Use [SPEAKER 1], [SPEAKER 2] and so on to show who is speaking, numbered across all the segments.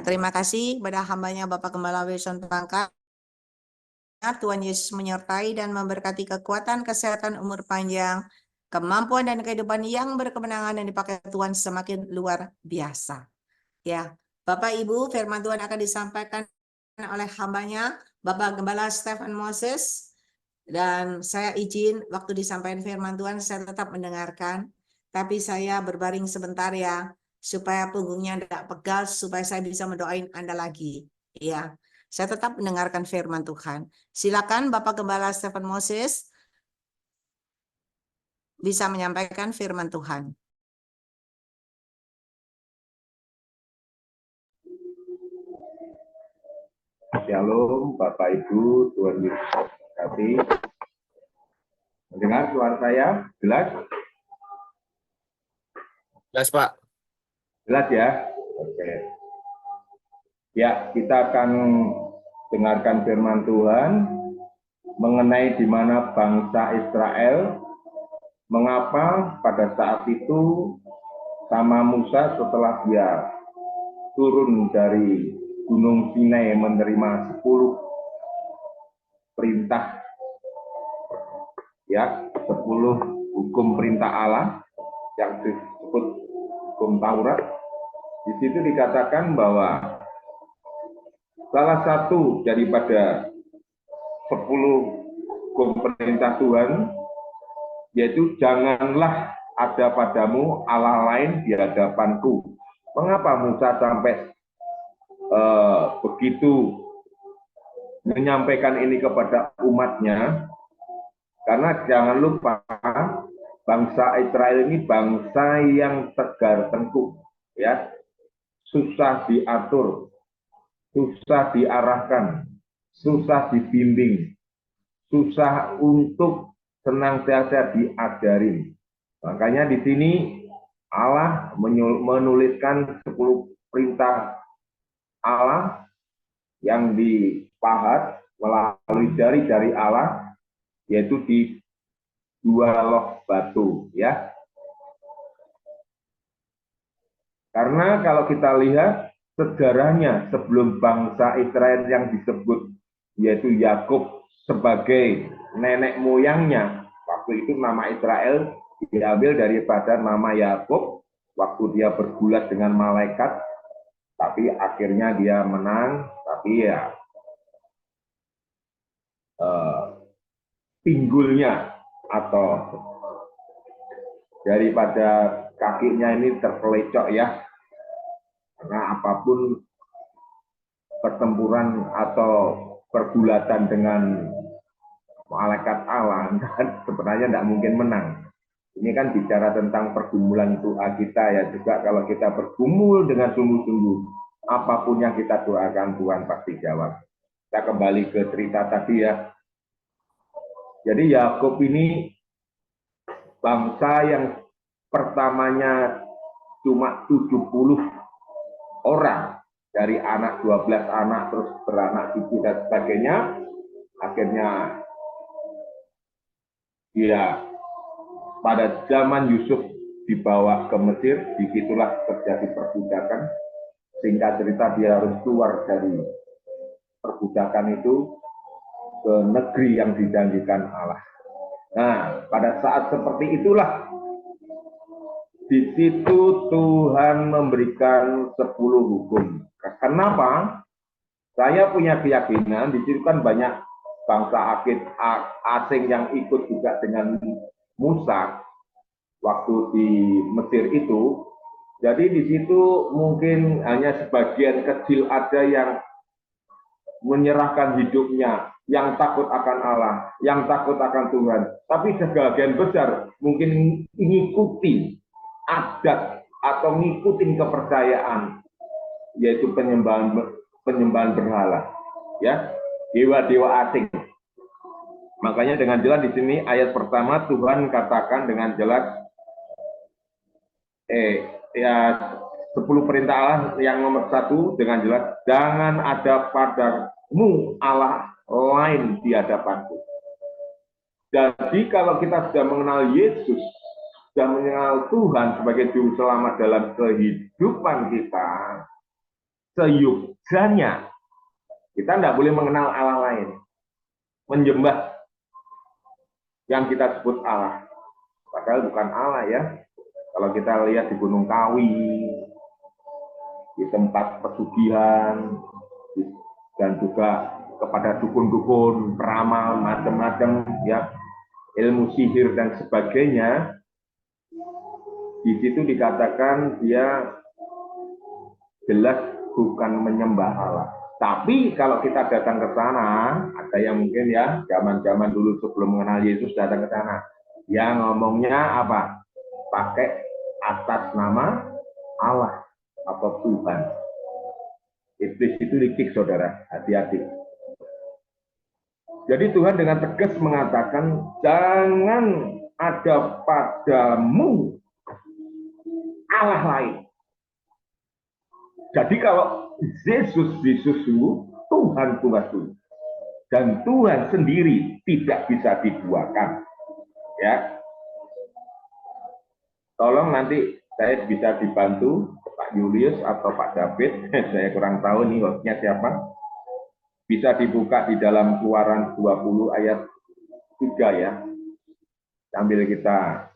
[SPEAKER 1] terima kasih kepada hambanya Bapak Gembala Wilson Pangkat. Tuhan Yesus menyertai dan memberkati kekuatan, kesehatan, umur panjang, kemampuan dan kehidupan yang berkemenangan dan dipakai Tuhan semakin luar biasa. Ya, Bapak Ibu, firman Tuhan akan disampaikan oleh hambanya Bapak Gembala Stephen Moses, dan saya izin waktu disampaikan firman Tuhan saya tetap mendengarkan, tapi saya berbaring sebentar ya, supaya punggungnya tidak pegal, supaya saya bisa mendoain Anda lagi. Ya, saya tetap mendengarkan firman Tuhan. Silakan Bapak Gembala Stephen Moses bisa menyampaikan firman Tuhan.
[SPEAKER 2] Shalom Bapak Ibu, Tuhan Yesus memberkati. Mendengar suara saya? Jelas?
[SPEAKER 3] Jelas, Pak.
[SPEAKER 2] Jelas ya? Oke. Ya, kita akan dengarkan firman Tuhan mengenai di mana bangsa Israel, mengapa pada saat itu sama Musa setelah dia turun dari Gunung Sinai menerima 10 perintah, ya, 10 hukum perintah Allah yang disebut hukum Taurat. Di situ dikatakan bahwa salah satu daripada 10 hukum perintah Tuhan yaitu janganlah ada padamu Allah lain di hadapanku. Mengapa Musa sampai begitu menyampaikan ini kepada umatnya? Karena jangan lupa bangsa Israel ini bangsa yang tegar tengkuk, ya, susah diatur, susah diarahkan, susah dibimbing, susah untuk senantiasa diajarin. Makanya di sini Allah menuliskan 10 perintah Allah yang dipahat melalui jari-jari Allah, yaitu di 2 loh batu, ya. Karena kalau kita lihat sejarahnya sebelum bangsa Israel yang disebut yaitu Yakub sebagai nenek moyangnya, waktu itu nama Israel diambil daripada nama Yakub waktu dia bergulat dengan malaikat, tapi akhirnya dia menang, tapi ya pinggulnya atau daripada kakinya ini terpelecok, ya, karena apapun pertempuran atau pergulatan dengan malaikat Allah kan sebenarnya tidak mungkin menang. Ini kan bicara tentang pergumulan doa kita, ya, juga kalau kita bergumul dengan sungguh-sungguh, apapun yang kita doakan Tuhan pasti jawab. Kita kembali ke cerita tadi, ya. Jadi Yakub ini bangsa yang pertamanya cuma 70 orang dari anak 12 anak terus beranak cucu dan sebagainya. Akhirnya dia pada zaman Yusuf dibawa ke Mesir, disitulah terjadi perbudakan. Singkat cerita dia harus keluar dari perbudakan itu ke negeri yang dijanjikan Allah. Nah, pada saat seperti itulah di situ Tuhan memberikan 10 hukum. Kenapa? Saya punya keyakinan di situ kan banyak bangsa asing yang ikut juga dengan Musa waktu di Mesir itu. Jadi di situ mungkin hanya sebagian kecil ada yang menyerahkan hidupnya, yang takut akan Allah, yang takut akan Tuhan. Tapi sebagian besar mungkin mengikuti adat atau ngikutin kepercayaan, yaitu penyembahan berhala, ya, dewa-dewa asing. Makanya dengan jelas di sini ayat pertama Tuhan katakan dengan jelas, ya, 10 perintah Allah yang nomor 1 dengan jelas, jangan ada padamu Allah lain di hadapanku. Jadi kalau kita sudah mengenal Yesus, sudah mengenal Tuhan sebagai juru selamat dalam kehidupan kita, seyogyanya. Kita tidak boleh mengenal Allah lain, menyembah yang kita sebut Allah. Padahal bukan Allah ya. Kalau kita lihat di Gunung Kawi, di tempat pesugihan, dan juga kepada dukun-dukun, peramal, macam-macam ya, ilmu sihir dan sebagainya, di situ dikatakan dia jelas bukan menyembah Allah. Tapi kalau kita datang ke sana, ada yang mungkin ya zaman-zaman dulu sebelum mengenal Yesus datang ke sana, yang ngomongnya apa? Pakai atas nama Allah atau Tuhan. Iblis itu licik, saudara, hati-hati. Jadi Tuhan dengan tegas mengatakan, jangan ada padamu Allah lain. Jadi kalau Yesus Tuhan Tuhan, dan Tuhan sendiri tidak bisa diduakan. Ya, tolong nanti saya bisa dibantu Pak Julius atau Pak David, saya kurang tahu nih hostnya siapa. Bisa dibuka di dalam Keluaran 20 ayat 3 ya, sambil kita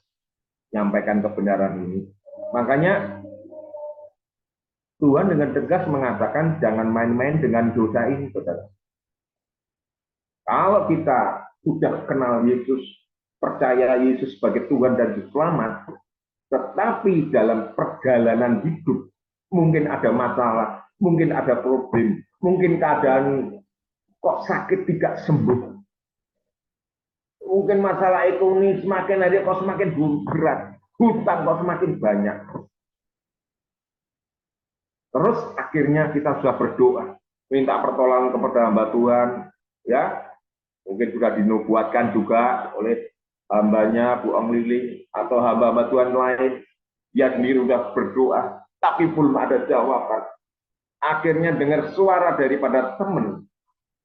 [SPEAKER 2] nyampaikan kebenaran ini. Makanya Tuhan dengan tegas mengatakan jangan main-main dengan dosa ini, saudara. Kalau kita sudah kenal Yesus, percaya Yesus sebagai Tuhan dan Juru Selamat, tetapi dalam perjalanan hidup mungkin ada masalah, mungkin ada problem, mungkin keadaan kok sakit tidak sembuh, mungkin masalah ekonomi semakin hari kok semakin berat, hutang kok semakin banyak. Terus akhirnya kita sudah berdoa, minta pertolongan kepada hamba Tuhan, ya, mungkin sudah dinubuatkan juga oleh hambanya Bu Ong Lili atau hamba-hamba Tuhan lain, dia sendiri sudah berdoa, tapi belum ada jawaban. Akhirnya dengar suara daripada teman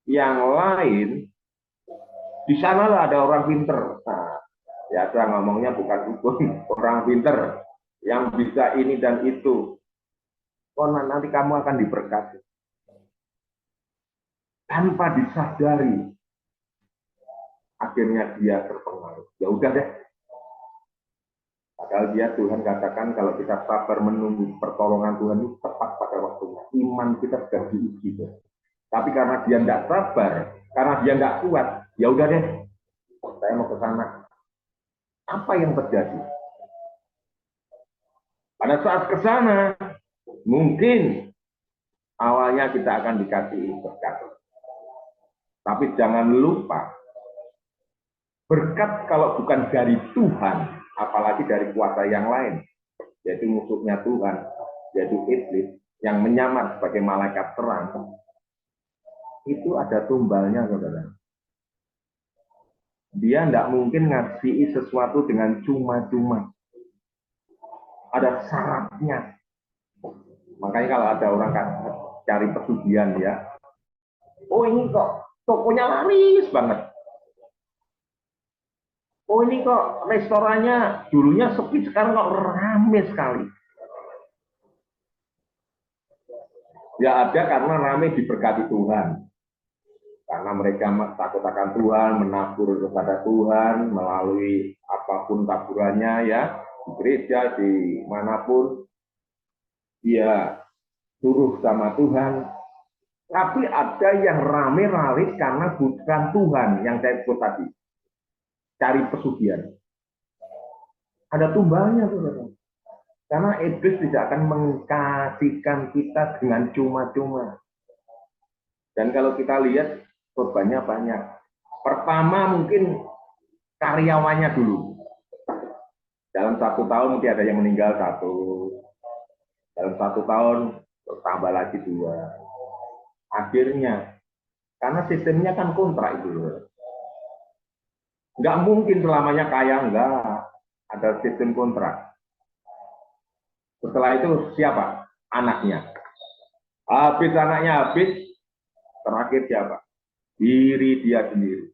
[SPEAKER 2] yang lain, di sanalah ada orang pinter. Nah, ya saya ngomongnya bukan dukun, orang pinter yang bisa ini dan itu. Oh, nanti kamu akan diberkati. Tanpa disadari, akhirnya dia terpengaruh. Ya udah deh. Padahal dia Tuhan katakan kalau kita sabar menunggu pertolongan Tuhan itu tepat pada waktunya. Iman kita sudah diuji. Tapi karena dia tidak sabar, karena dia tidak kuat, ya udah deh. Saya mau ke sana. Apa yang terjadi? Pada saat ke sana, mungkin awalnya kita akan dikasih berkat. Tapi jangan lupa, berkat kalau bukan dari Tuhan, apalagi dari kuasa yang lain, yaitu musuhnya Tuhan, yaitu iblis, yang menyamar sebagai malaikat terang, itu ada tumbalnya, saudara. Dia tidak mungkin ngasih sesuatu dengan cuma-cuma. Ada syaratnya. Makanya kalau ada orang cari pesugihan ya, oh ini kok tokonya laris banget. Oh ini kok restorannya dulunya sepi, sekarang kok rame sekali. Ya ada karena rame diberkati Tuhan. Karena mereka takut akan Tuhan, menabur kepada Tuhan melalui apapun taburannya ya, di gereja, di manapun. Dia suruh sama Tuhan. Tapi ada yang rame laris karena bukan Tuhan yang saya sebut tadi. Cari pesugihan. Ada tumbalnya, saudara. Karena iblis tidak akan mengkasihkan kita dengan cuma-cuma. Dan kalau kita lihat, korbannya banyak. Pertama mungkin karyawannya dulu. Dalam 1 tahun mungkin ada yang meninggal 1. Dalam 1 tahun tambah lagi 2. Akhirnya, karena sistemnya kan kontrak itu. Nggak mungkin selamanya kaya, enggak. Ada sistem kontrak. Setelah itu siapa? Anaknya. Habis anaknya habis, terakhir siapa? Diri dia sendiri.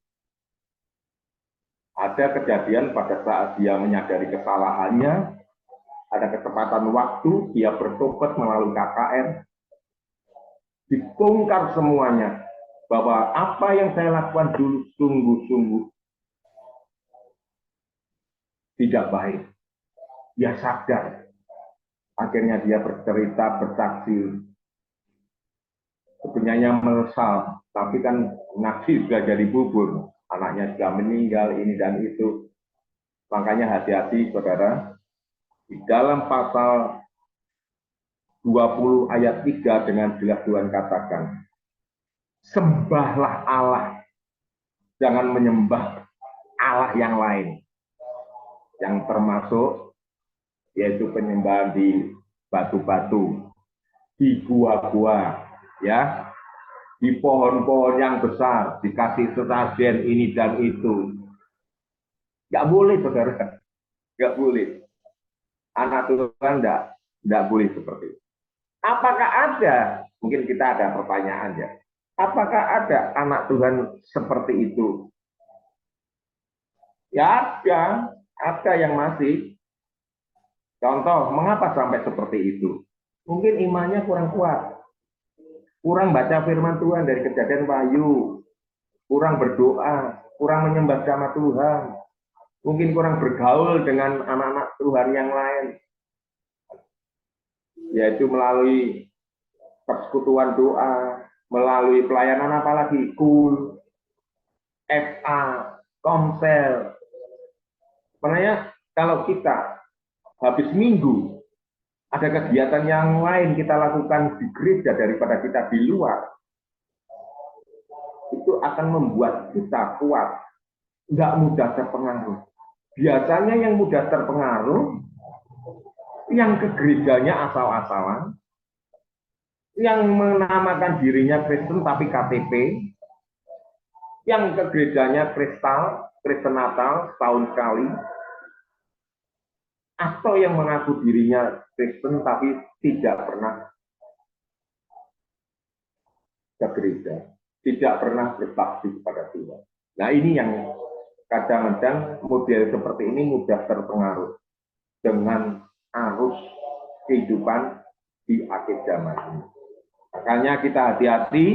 [SPEAKER 2] Ada kejadian pada saat dia menyadari kesalahannya, ada ketepatan waktu, dia bertobat melalui KKR, dibongkar semuanya, bahwa apa yang saya lakukan dulu sungguh-sungguh tidak baik. Dia sadar. Akhirnya dia bercerita, bersaksi. Sebenarnya menyesal, tapi kan nasi sudah jadi bubur. Anaknya sudah meninggal, ini dan itu. Makanya hati-hati, saudara. Di dalam pasal 20 ayat 3 dengan jelas Tuhan katakan, sembahlah Allah, jangan menyembah Allah yang lain. Yang termasuk yaitu penyembahan di batu-batu, di gua-gua, ya, di pohon-pohon yang besar, dikasih sesajen ini dan itu. Nggak boleh, saudara. Nggak boleh. Anak Tuhan nggak boleh seperti itu. Apakah ada, mungkin kita ada pertanyaan ya, apakah ada anak Tuhan seperti itu? Ya ada yang masih. Contoh, mengapa sampai seperti itu? Mungkin imannya kurang kuat, kurang baca firman Tuhan dari Kejadian Wahyu, kurang berdoa, kurang menyembah nama Tuhan, mungkin kurang bergaul dengan anak-anak Tuhan yang lain, yaitu melalui persekutuan doa, melalui pelayanan apalagi, KUL, FA, Komsel. Sebenarnya kalau kita habis minggu ada kegiatan yang lain kita lakukan di gereja daripada kita di luar, itu akan membuat kita kuat, nggak mudah terpengaruh. Biasanya yang mudah terpengaruh, yang ke gerejanya asal-asalan, yang menamakan dirinya Kristen tapi KTP, yang ke gerejanya Kristen Natal setahun sekali, atau yang mengaku dirinya Kristen tapi tidak pernah ke gereja, tidak pernah berbakti kepada Tuhan. Nah ini yang kadang-kadang model seperti ini mudah terpengaruh dengan arus kehidupan di akhir zaman ini. Makanya kita hati-hati,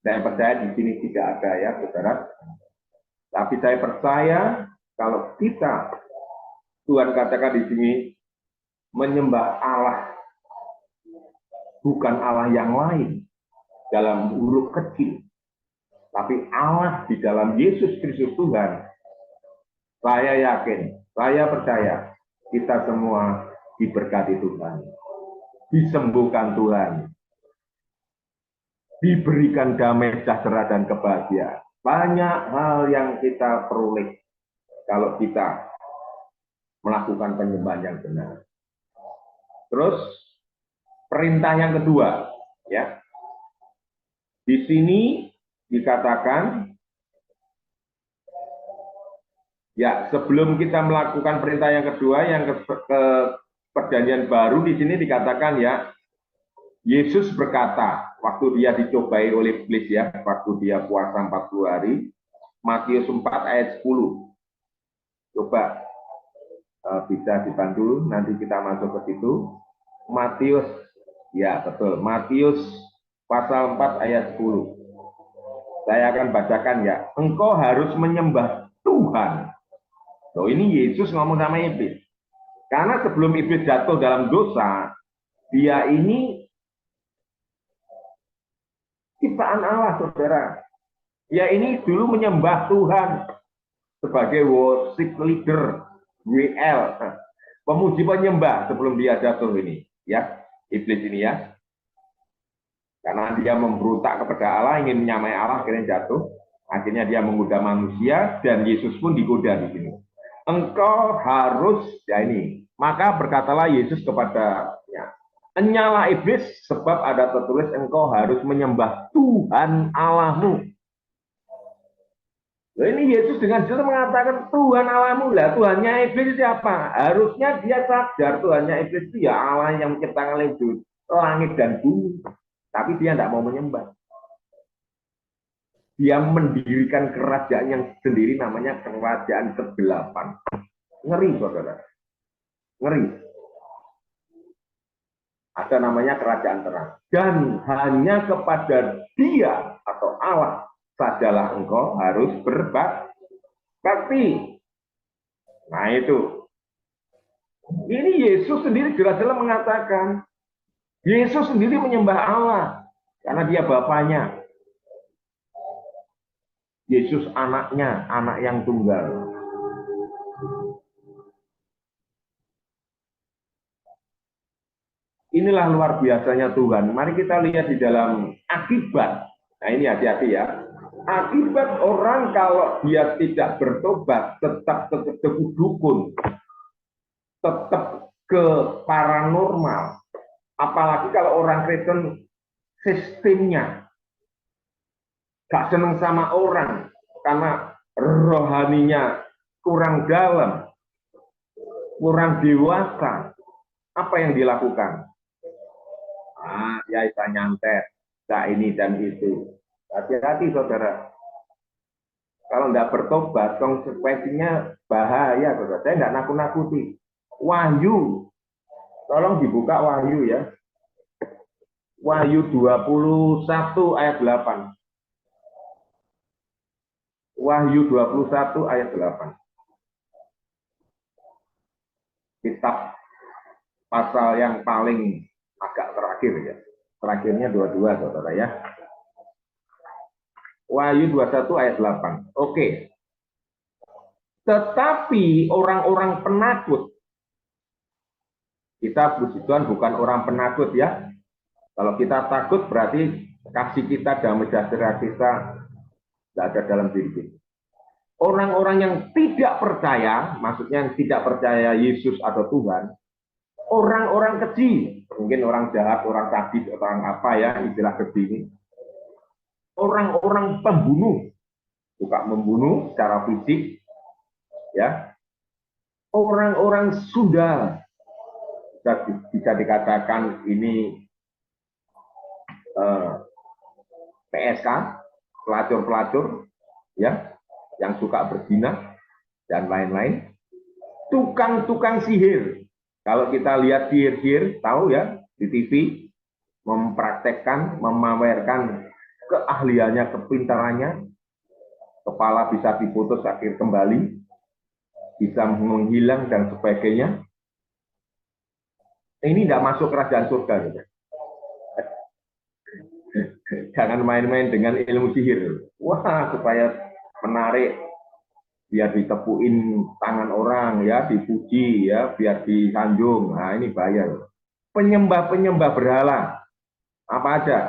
[SPEAKER 2] saya percaya di sini tidak ada ya saudara, tapi saya percaya kalau kita, Tuhan katakan di sini, menyembah Allah, bukan Allah yang lain dalam huruf kecil, tapi Allah di dalam Yesus Kristus Tuhan. Saya yakin, saya percaya, kita semua diberkati Tuhan, disembuhkan Tuhan, diberikan damai sejahtera dan kebahagiaan. Banyak hal yang kita peroleh kalau kita melakukan penyembahan yang benar. Terus perintah yang kedua, ya. Di sini dikatakan, ya sebelum kita melakukan perintah yang kedua, yang ke perjanjian baru, di sini dikatakan ya, Yesus berkata, waktu dia dicobai oleh iblis ya, waktu dia puasa 40 hari, Matius 4 ayat 10. Coba bisa dibantu, nanti kita masuk ke situ. Matius, ya betul, Matius pasal 4 ayat 10. Saya akan bacakan ya. Engkau harus menyembah Tuhan. Loh, ini Yesus ngomong sama iblis. Karena sebelum iblis jatuh dalam dosa, dia ini ciptaan Allah, saudara. Dia ini dulu menyembah Tuhan sebagai worship leader, WL, pemuji penyembah sebelum dia jatuh ini, ya, iblis ini ya. Karena dia memberontak kepada Allah, ingin menyamai Allah, akhirnya jatuh. Akhirnya dia menggoda manusia, dan Yesus pun digoda di sini. Engkau harus, ya ini, maka berkatalah Yesus kepadanya, enyalah iblis, sebab ada tertulis engkau harus menyembah Tuhan Allahmu. Nah, ini Yesus dengan jelas mengatakan Tuhan Allahmu. Lah Tuhannya iblis siapa? Harusnya dia sadar Tuhannya iblis itu ya Allah yang menciptakan langit dan bumi. Tapi dia tidak mau menyembah. Dia mendirikan kerajaan yang sendiri, namanya kerajaan kegelapan. Ngeri, saudara. Ngeri. Ada namanya kerajaan terang. Dan hanya kepada Dia atau Allah sajalah engkau harus berbakti. Nah itu. Ini Yesus sendiri jelas-jelas mengatakan. Yesus sendiri menyembah Allah. Karena Dia Bapaknya. Yesus anaknya, anak yang tunggal. Inilah luar biasanya Tuhan. Mari kita lihat di dalam akibat. Nah ini hati-hati ya. Akibat orang kalau dia tidak bertobat, tetap ke dukun, tetap ke paranormal. Apalagi kalau orang Kristen sistemnya gak seneng sama orang karena rohaninya kurang dalam, kurang dewasa. Apa yang dilakukan? Ya bisa nyantet, ini dan itu. Hati-hati saudara. Kalau nggak bertobat, konsekuensinya bahaya saudara. Saya nggak nakut-nakuti. Wahyu, tolong dibuka Wahyu ya. Wahyu 21 ayat 8. Wahyu 21 ayat 8. Kitab pasal yang paling agak terakhir ya. Terakhirnya 22 saudara ya. Wahyu 21 ayat 8. Oke. Tetapi orang-orang penakut. Kita puji Tuhan bukan orang penakut ya. Kalau kita takut berarti kasih kita, damai sejahtera kita tidak ada dalam diri kita. Orang-orang yang tidak percaya, maksudnya yang tidak percaya Yesus atau Tuhan, orang-orang keji, mungkin orang jahat, orang sadis, orang apa ya, istilah keji ini. Orang-orang pembunuh, suka membunuh secara fisik, ya. Orang-orang Sunda, bisa dikatakan ini PSK, pelacur-pelacur, ya, yang suka berzina dan lain-lain. Tukang-tukang sihir. Kalau kita lihat sihir-sihir, tahu ya, di TV, mempraktekkan, memamerkan keahliannya, kepintarannya, kepala bisa diputus akhir kembali, bisa menghilang dan sebagainya. Ini tidak masuk kerajaan surga. Gitu. Jangan main-main dengan ilmu sihir. Wah, supaya menarik, biar ditepuin tangan orang, ya, dipuji, ya, biar disanjung. Nah, ini bahaya. Penyembah-penyembah berhala, apa aja?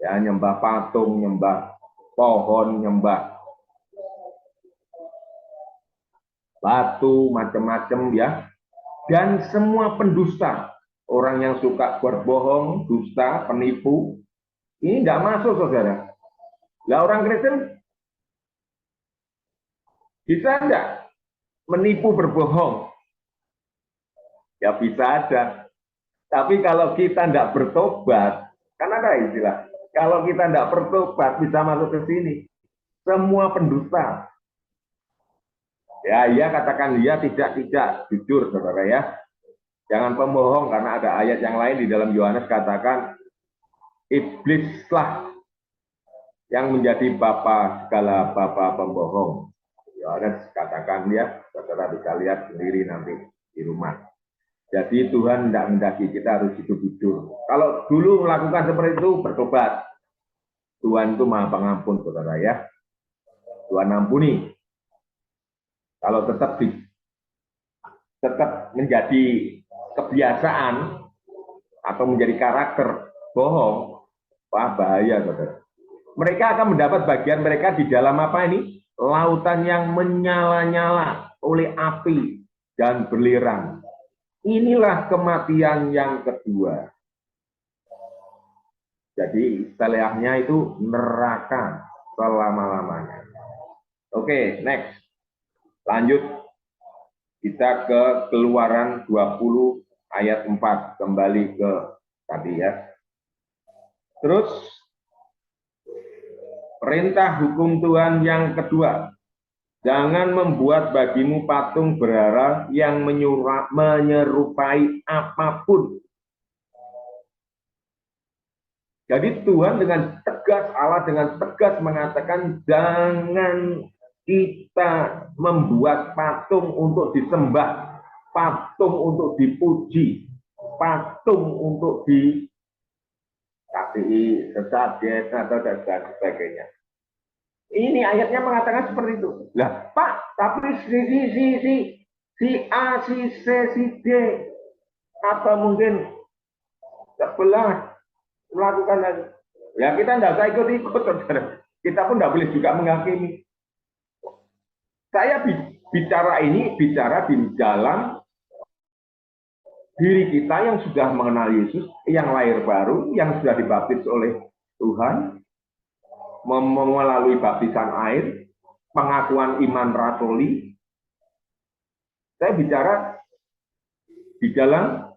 [SPEAKER 2] Ya, nyembah patung, nyembah pohon, nyembah batu, macam-macam ya. Dan semua pendusta, orang yang suka berbohong, dusta, penipu, ini tidak masuk, saudara. Lah orang Kristen bisa enggak menipu, berbohong? Ya bisa aja. Tapi kalau kita enggak bertobat, kan ada istilah, kalau kita enggak bertobat bisa masuk ke sini. Semua pendusta. Ya, iya katakan dia tidak jujur, saudara ya. Jangan pembohong, karena ada ayat yang lain di dalam Yohanes katakan, iblislah yang menjadi bapa segala bapa pembohong. Yohanes katakan ya, saudara bisa lihat sendiri nanti di rumah. Jadi Tuhan tidak mendaki kita harus hidup jujur. Kalau dulu melakukan seperti itu, bertobat. Tuhan itu maha pengampun, saudara ya. Tuhan ampuni. Kalau tetap menjadi kebiasaan atau menjadi karakter bohong, wah bahaya, saudara. Mereka akan mendapat bagian mereka di dalam apa ini? Lautan yang menyala-nyala oleh api dan belerang. Inilah kematian yang kedua. Jadi istilahnya itu neraka selama-lamanya. Oke, next. Lanjut. Kita ke Keluaran 20 ayat 4. Kembali ke tadi ya. Terus perintah hukum Tuhan yang kedua. Jangan membuat bagimu patung berhala yang menyerupai apapun. Jadi Tuhan dengan tegas, Allah dengan tegas mengatakan jangan kita membuat patung untuk disembah, patung untuk dipuji, patung untuk dikasihi sesajen atau dan sebagainya. Ini ayatnya mengatakan seperti itu. Lah, Pak, tapi si A, si C, si D, atau mungkin sebelah melakukan lagi. Ya kita tidak usah ikut-ikut, saudara. Kita pun tidak boleh juga menghakimi. Saya bicara di dalam diri kita yang sudah mengenal Yesus, yang lahir baru, yang sudah dibaptis oleh Tuhan, melalui baptisan air, pengakuan iman rasuli. Saya bicara di dalam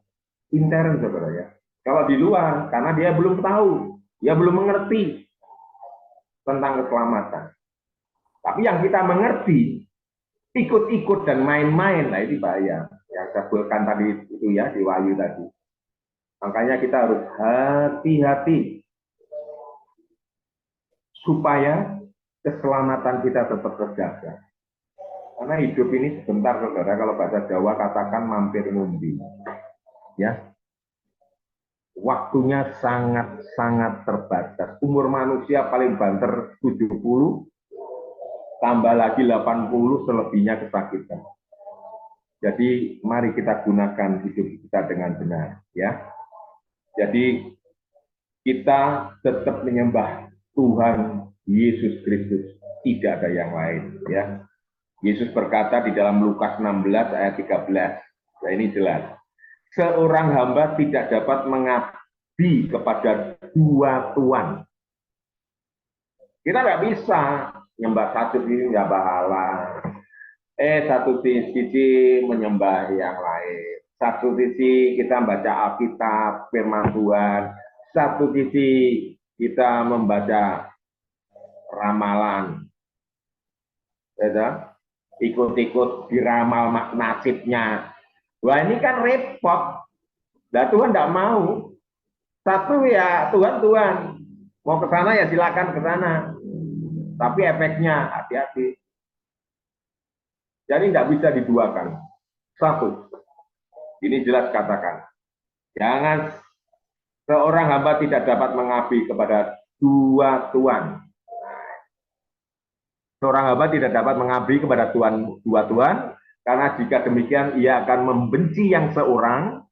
[SPEAKER 2] intern, saudara ya. Kalau di luar, karena dia belum tahu, dia belum mengerti tentang keselamatan. Tapi yang kita mengerti, ikut-ikut dan main-main, nah ini bahaya. Yang saya sebutkan tadi itu ya, di Wahyu tadi. Makanya kita harus hati-hati supaya keselamatan kita tetap terjaga. Karena hidup ini sebentar, saudara. Kalau bahasa Jawa katakan mampir ngumbi. Ya, waktunya sangat-sangat terbatas. Umur manusia paling banter 70, tambah lagi 80, selebihnya kesakitan. Jadi mari kita gunakan hidup kita dengan benar, ya. Jadi kita tetap menyembah Tuhan Yesus Kristus, tidak ada yang lain, ya. Yesus berkata di dalam Lukas 16 ayat 13. Nah, ini jelas. Seorang hamba tidak dapat mengabdi kepada dua tuan. Kita nggak bisa nyembah satu ini nyembah Allah. Satu sisi menyembah yang lain. Satu sisi kita membaca Alkitab, firman Tuhan. Satu sisi kita membaca ramalan. Ya, ikut-ikut diramal nasibnya. Wah ini kan repot. Nah Tuhan tidak mau. Satu ya Tuhan. Mau ke sana ya silakan ke sana. Tapi efeknya hati-hati. Jadi tidak bisa diduakan. Satu. Ini jelas katakan. Jangan seorang hamba tidak dapat mengabdi kepada dua tuan. Seorang hamba tidak dapat mengabdi kepada dua tuan. Karena jika demikian ia akan membenci yang seorang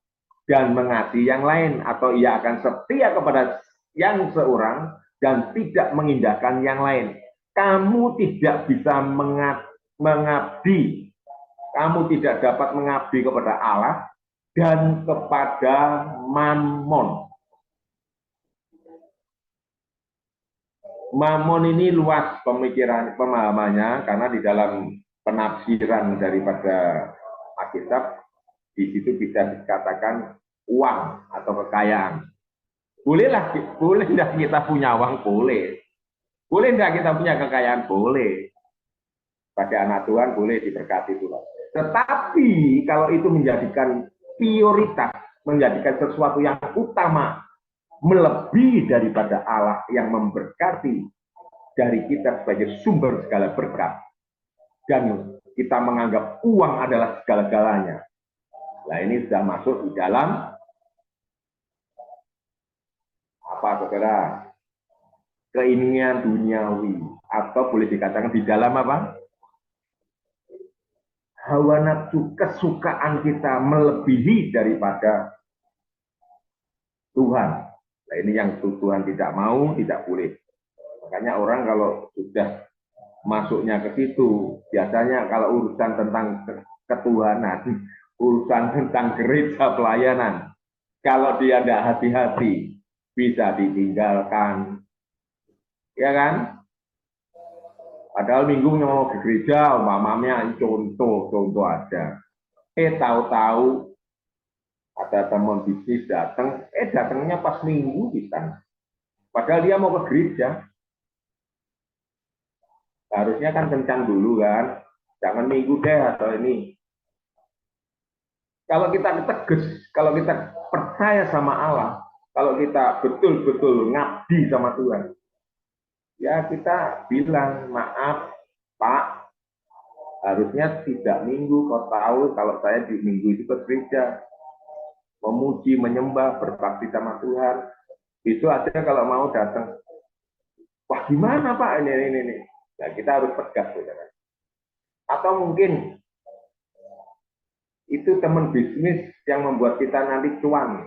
[SPEAKER 2] dan mengasihi yang lain, atau ia akan setia kepada yang seorang dan tidak mengindahkan yang lain. Kamu tidak bisa mengabdi, kamu tidak dapat mengabdi kepada Allah dan kepada Mammon. Mammon ini luas pemahamannya, karena di dalam penafsiran daripada Alkitab di situ bisa dikatakan uang atau kekayaan. Boleh tidak kita punya uang? Boleh. Boleh tidak kita punya kekayaan? Boleh. Pada anak Tuhan boleh diberkati Tuhan. Tetapi kalau itu menjadikan prioritas, menjadikan sesuatu yang utama, melebihi daripada Allah yang memberkati dari kita sebagai sumber segala berkat, dan kita menganggap uang adalah segala-galanya. Nah ini sudah masuk di dalam apa, saudara? Keinginan duniawi, atau boleh dikatakan di dalam apa? Hawa nafsu, kesukaan kita melebihi daripada Tuhan. Nah ini yang Tuhan tidak mau, tidak boleh. Makanya orang kalau sudah masuknya ke situ, biasanya kalau urusan tentang ketuhanan, urusan tentang gereja pelayanan, kalau dia tidak hati-hati, bisa ditinggalkan. Ya kan? Padahal minggu mau ke gereja, umpamanya contoh ada. Tahu-tahu ada teman bisnis datang, datangnya pas minggu kita. Padahal dia mau ke gereja. Harusnya kan kencang dulu kan, jangan minggu deh atau ini. Kalau kita tegas, kalau kita percaya sama Allah, Kalau kita betul-betul ngabdi sama Tuhan, ya kita bilang, maaf Pak, harusnya tidak minggu, kau tahu kalau saya di minggu itu ke gereja, memuji, menyembah, berbakti sama Tuhan. Itu aja kalau mau datang. Wah gimana Pak ini. Nah, kita harus tegas. Saudara. Atau mungkin itu teman bisnis yang membuat kita nanti cuan.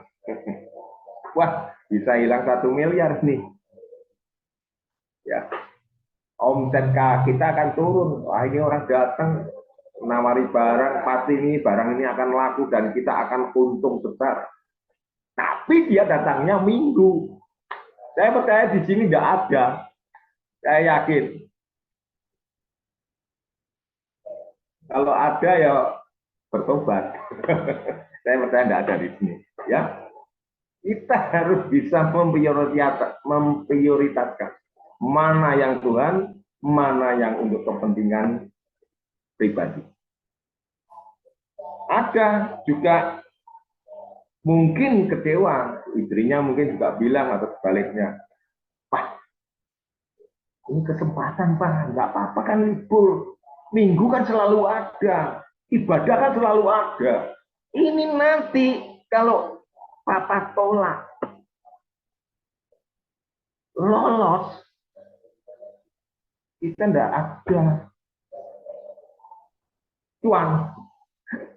[SPEAKER 2] Wah bisa hilang 1 miliar nih. Ya, omset kita akan turun. Wah ini orang datang menawari barang, pasti ini barang ini akan laku dan kita akan untung besar. Tapi dia datangnya minggu. Saya percaya di sini nggak ada. Saya yakin. Kalau ada ya bertobat. Saya percaya nggak ada di sini. Ya, kita harus bisa memprioritaskan mana yang Tuhan, mana yang untuk kepentingan pribadi. Ada juga mungkin kecewa, istrinya mungkin juga bilang atau sebaliknya, Pak, ini kesempatan Pak, nggak apa-apa kan libur, minggu kan selalu ada, ibadah kan selalu ada. Ini nanti kalau Papa tolak, lolos, kita nggak ada cuan,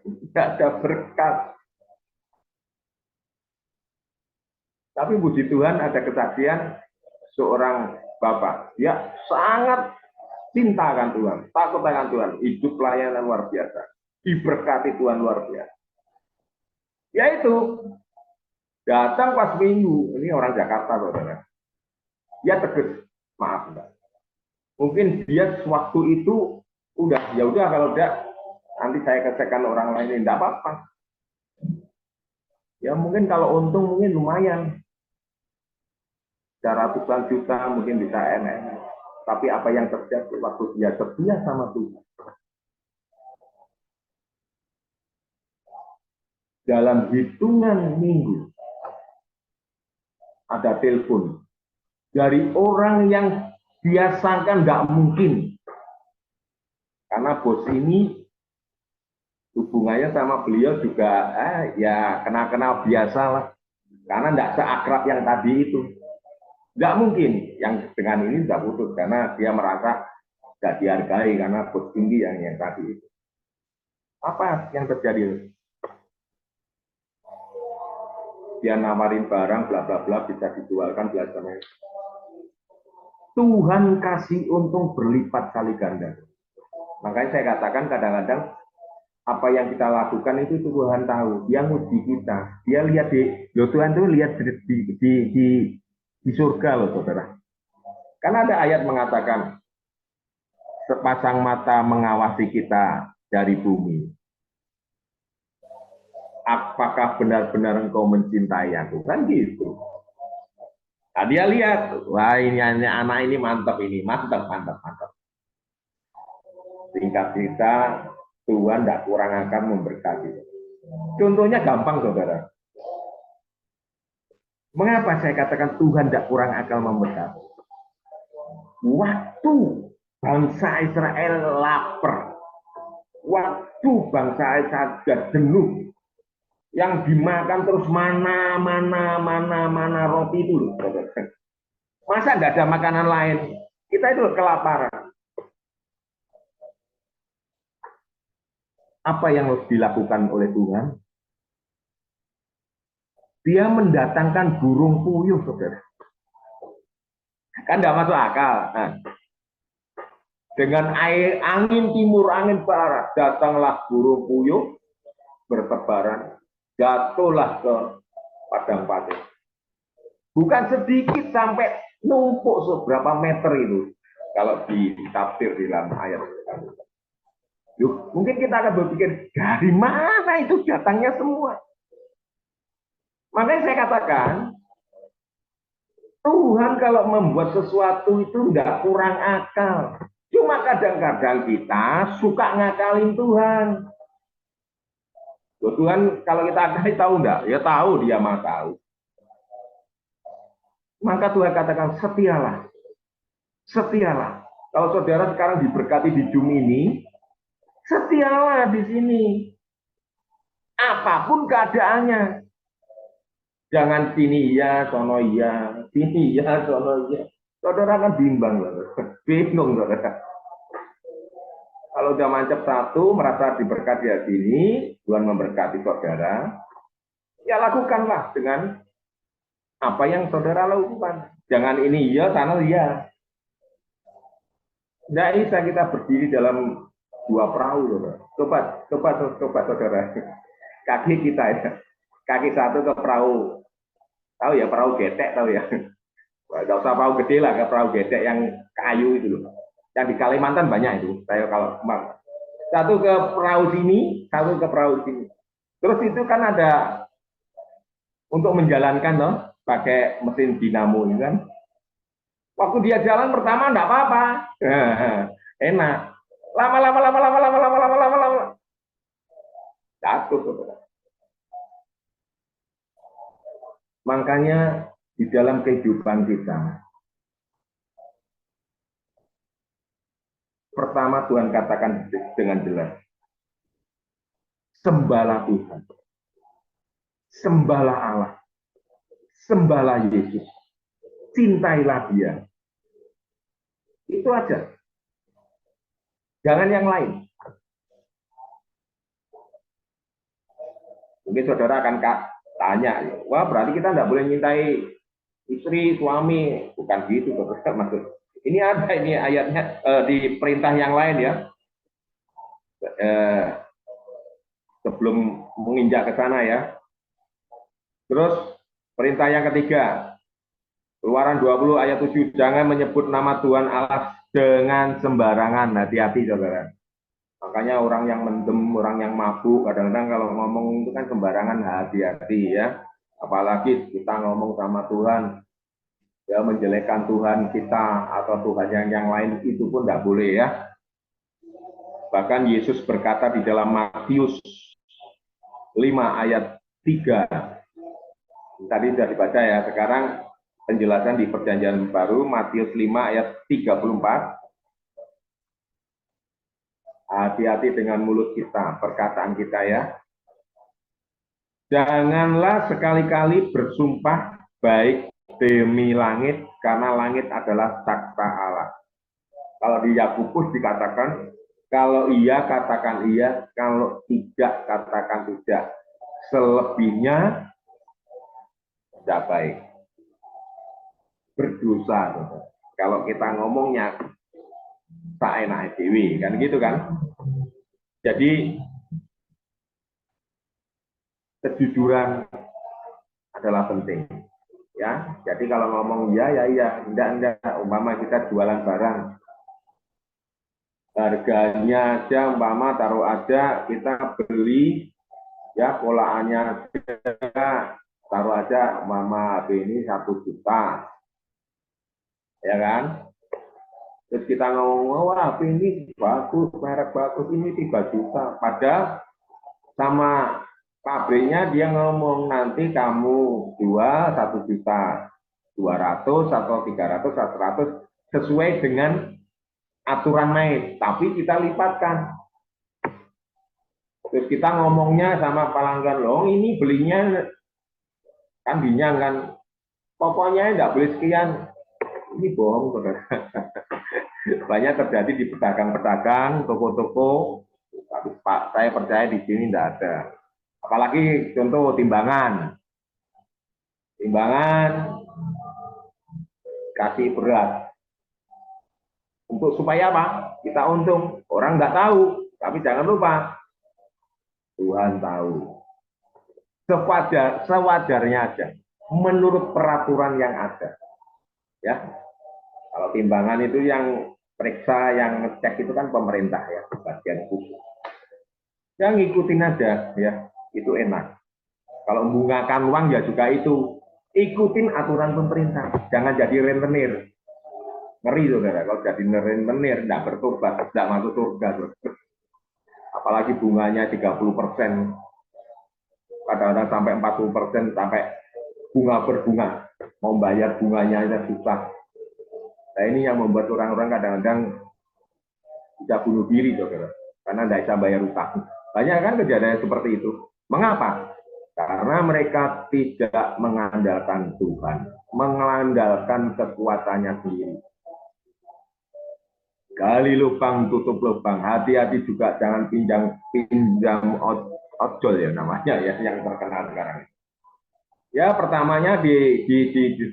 [SPEAKER 2] nggak ada berkat. Tapi puji Tuhan ada kesaksian seorang bapak, dia sangat cinta akan Tuhan, takut akan Tuhan, hidup pelayanan luar biasa, diberkati Tuhan luar biasa. Yaitu datang pas minggu, ini orang Jakarta saudara, dia tegas, maaf enggak. Mungkin dia sewaktu itu udah ya udah kalau enggak nanti saya kesekan orang lain, ini enggak apa-apa. Ya mungkin kalau untung mungkin lumayan. Ratusan juta mungkin bisa enak. Tapi apa yang terjadi waktu dia setia sama Tuhan? Dalam hitungan minggu ada telepon dari orang yang dia sangka nggak mungkin. Karena bos ini hubungannya sama beliau juga ya kenal-kenal biasa lah. Karena nggak seakrab yang tadi itu. Nggak mungkin yang dengan ini sudah putus karena dia merasa nggak dihargai karena bos tinggi yang tadi itu. Apa yang terjadi? Dia nawarin barang bla bla bla bisa dijualkan belajarnya. Tuhan kasih untung berlipat kali ganda. Makanya saya katakan kadang-kadang apa yang kita lakukan itu Tuhan tahu. Dia nguji kita. Dia lihat Tuhan tuh lihat di surga loh saudara. Karena ada ayat mengatakan sepasang mata mengawasi kita dari bumi. Apakah benar-benar engkau mencintai aku? Kan gitu. Nah, dia lihat, wah ini anak ini mantap ini, mantap. Singkat cerita, Tuhan tidak kurang akan memberkati. Contohnya gampang saudara. Mengapa saya katakan Tuhan tidak kurang akal memberkati? Waktu bangsa Israel lapar, waktu bangsa Israel jenuh, yang dimakan terus mana roti itu loh. Masa nggak ada makanan lain? Kita itu kelaparan. Apa yang harus dilakukan oleh Tuhan? Dia mendatangkan burung puyuh, saudara. Kan nggak masuk akal. Nah, dengan air angin timur, angin barat, datanglah burung puyuh bertebaran, jatuhlah ke padang pasir. Bukan sedikit sampai numpuk seberapa meter itu. Kalau ditafsir di dalam ayat. Yuk, mungkin kita akan berpikir, dari mana itu datangnya semua? Makanya saya katakan, Tuhan kalau membuat sesuatu itu tidak kurang akal. Cuma kadang-kadang kita suka ngakalin Tuhan. Loh, Tuhan kalau kita akali tahu enggak? Ya tahu, dia mah tahu. Maka Tuhan katakan, setialah. Setialah. Kalau saudara sekarang diberkati di Zoom ini, setialah di sini. Apapun keadaannya. Jangan sini iya, sono iya. Sini iya, sono iya. Saudara kan bimbang. Bingung, saudara. Kalau udah mancep satu, merasa diberkati di sini, Tuhan memberkati saudara, ya lakukanlah dengan apa yang saudara lakukan. Jangan ini iya, sana iya. Tidak bisa kita berdiri dalam dua perahu, saudara. Coba, saudara. Kaki kita ya, kaki satu ke perahu, tahu ya perahu getek, tahu ya. Tidak usah perahu gede lah, ke perahu getek yang kayu itu loh. Yang di Kalimantan banyak itu. Saya kalau satu ke perahu sini, satu ke perahu sini. Terus itu kan ada untuk menjalankan loh, pakai mesin dinamo ini kan. Waktu dia jalan pertama enggak apa-apa. Enak. Lama. Jatuh, saudara. Makanya di dalam kehidupan kita, pertama Tuhan katakan dengan jelas, sembahlah Tuhan, sembahlah Allah, sembahlah Yesus, cintailah Dia. Itu aja. Jangan yang lain. Mungkin saudara akan tanya, wah berarti kita tidak boleh nyintai istri, suami. Bukan gitu, saudara. Maksud. Ini ada ini ayatnya di perintah yang lain ya. Sebelum menginjak ke sana ya. Terus perintah yang ketiga, Keluaran 20 ayat 7, jangan menyebut nama Tuhan Allah dengan sembarangan. Hati-hati, saudara. Makanya orang yang mendem, orang yang mabuk, kadang-kadang kalau ngomong itu kan sembarangan, hati-hati ya. Apalagi kita ngomong sama Tuhan, ya menjelekkan Tuhan kita atau Tuhan yang lain, itu pun tidak boleh ya. Bahkan Yesus berkata di dalam Matius 5 ayat 3, tadi sudah dibaca ya, sekarang penjelasan di Perjanjian Baru, Matius 5 ayat 34, hati-hati dengan mulut kita, perkataan kita ya. Janganlah sekali-kali bersumpah baik demi langit, karena langit adalah takhta Allah. Kalau di Yakobus dikatakan, kalau iya katakan iya, kalau tidak katakan tidak. Selebihnya tidak baik. Berdosa. Kalau kita ngomongnya tak enak dewi, kan gitu kan. Jadi kejujuran adalah penting ya. Jadi kalau ngomong iya ya iya, enggak, umpama kita jualan barang, harganya aja umpama taruh aja, kita beli ya, polaannya aja taruh aja umpama HP ini 1 juta ya kan. Terus kita ngomong, wah HP ini bagus, merek bagus, ini 3 juta. Padahal sama pabriknya dia ngomong, nanti kamu jual 1 juta 200 atau 300 400 sesuai dengan aturan main. Tapi kita lipatkan. Terus kita ngomongnya sama pelanggan, loh ini belinya kan dinyang kan. Pokoknya enggak boleh sekian. Ini bohong, saudara. Banyak terjadi di pedagang-pedagang, toko-toko. Tapi Pak, saya percaya di sini tidak ada. Apalagi contoh timbangan. Timbangan kasih berat. Untuk supaya apa? Kita untung. Orang nggak tahu. Tapi jangan lupa, Tuhan tahu. Sewajarnya aja. Menurut peraturan yang ada. Ya. Kalau timbangan itu yang periksa, yang ngecek itu kan pemerintah ya, bagian khusus. Yang ngikutin aja ya, itu enak. Kalau membungakan uang ya juga itu, ikutin aturan pemerintah. Jangan jadi rentenir. Ngeri saudara, kalau jadi rentenir, tidak bertobat, tidak masuk surga. Apalagi bunganya 30%, kadang-kadang sampai 40%, sampai bunga berbunga. mau bayar bunganya aja susah. Nah ini yang membuat orang-orang kadang-kadang bisa bunuh diri, saudara, karena tidak bisa bayar utang. Banyak kan kejadian seperti itu. Mengapa? Karena mereka tidak mengandalkan Tuhan, mengandalkan kekuatannya sendiri. Gali lubang, tutup lubang. Hati-hati juga jangan pinjam ojol ya namanya ya, yang terkenal sekarang. Ya pertamanya di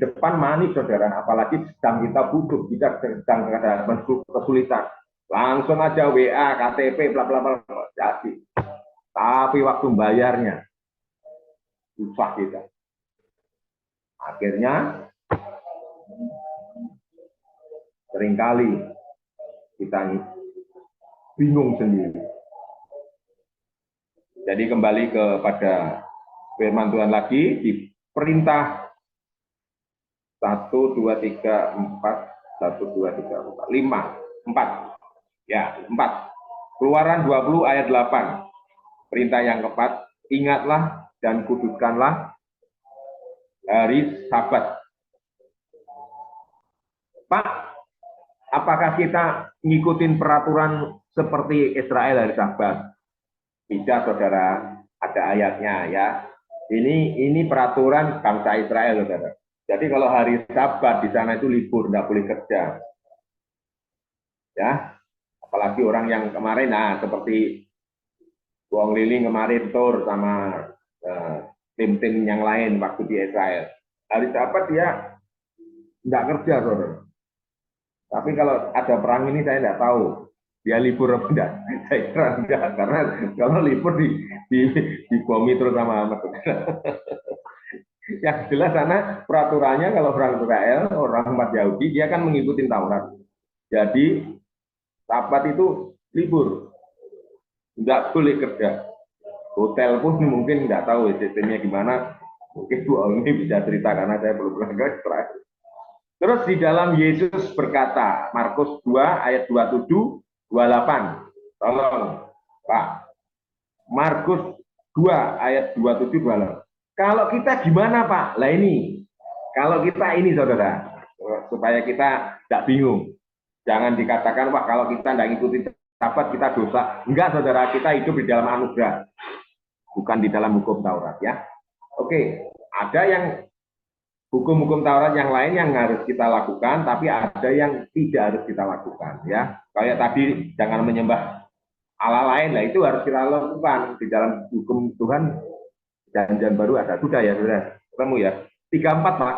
[SPEAKER 2] depan manis, saudara. Apalagi sedang kita butuh, kita sedang ada kesulitan. Langsung aja WA, KTP, bla bla bla, jadi. Tapi waktu bayarnya susah kita. Akhirnya seringkali kita bingung sendiri. Jadi kembali kepada firman Tuhan lagi di perintah 1, 2, 3, 4, 1, 2, 3, 4, 5, 4. Ya, 4. Keluaran 20 ayat 8. Perintah yang keempat, ingatlah dan kuduskanlah hari Sabat. Pak, apakah kita ngikutin peraturan seperti Israel hari Sabat? Tidak, saudara. Ada ayatnya ya. Ini peraturan bangsa Israel, saudara. Jadi kalau hari Sabat di sana itu libur, tidak boleh kerja. Ya, apalagi orang yang kemarin, nah seperti Wong Lili kemarin tur sama tim-tim yang lain waktu di Israel. Hari Sabat dia tidak kerja, saudara. Tapi kalau ada perang ini saya tidak tahu dia libur apa enggak. Saya kira enggak, karena kalau libur dibomi terus sama Ahmad. Yang jelas sana peraturannya kalau orang Israel, orang umat Yahudi, dia kan mengikuti Taurat. Jadi Sabat itu libur, nggak boleh kerja. Hotel pun mungkin nggak tahu sistemnya gimana. Mungkin Bu ini bisa cerita karena saya belum pernah ke Israel. Terus di dalam Yesus berkata, Markus 2 ayat 27, 28. Tolong, Pak. Markus 2 ayat 27, 28. Kalau kita gimana, Pak? Lah ini. Kalau kita ini, saudara, supaya kita tidak bingung. Jangan dikatakan, wah kalau kita tidak ngikutin Sabat, kita dosa. Enggak, saudara, kita hidup di dalam anugerah. Bukan di dalam hukum Taurat, ya. Oke, ada yang hukum-hukum Taurat yang lain yang harus kita lakukan, tapi ada yang tidak harus kita lakukan, ya. Kayak tadi jangan menyembah Allah lain, lah itu harus kita lakukan di dalam hukum Tuhan. Janjian baru ada, sudah ya, sudah ketemu ya. 34, Pak.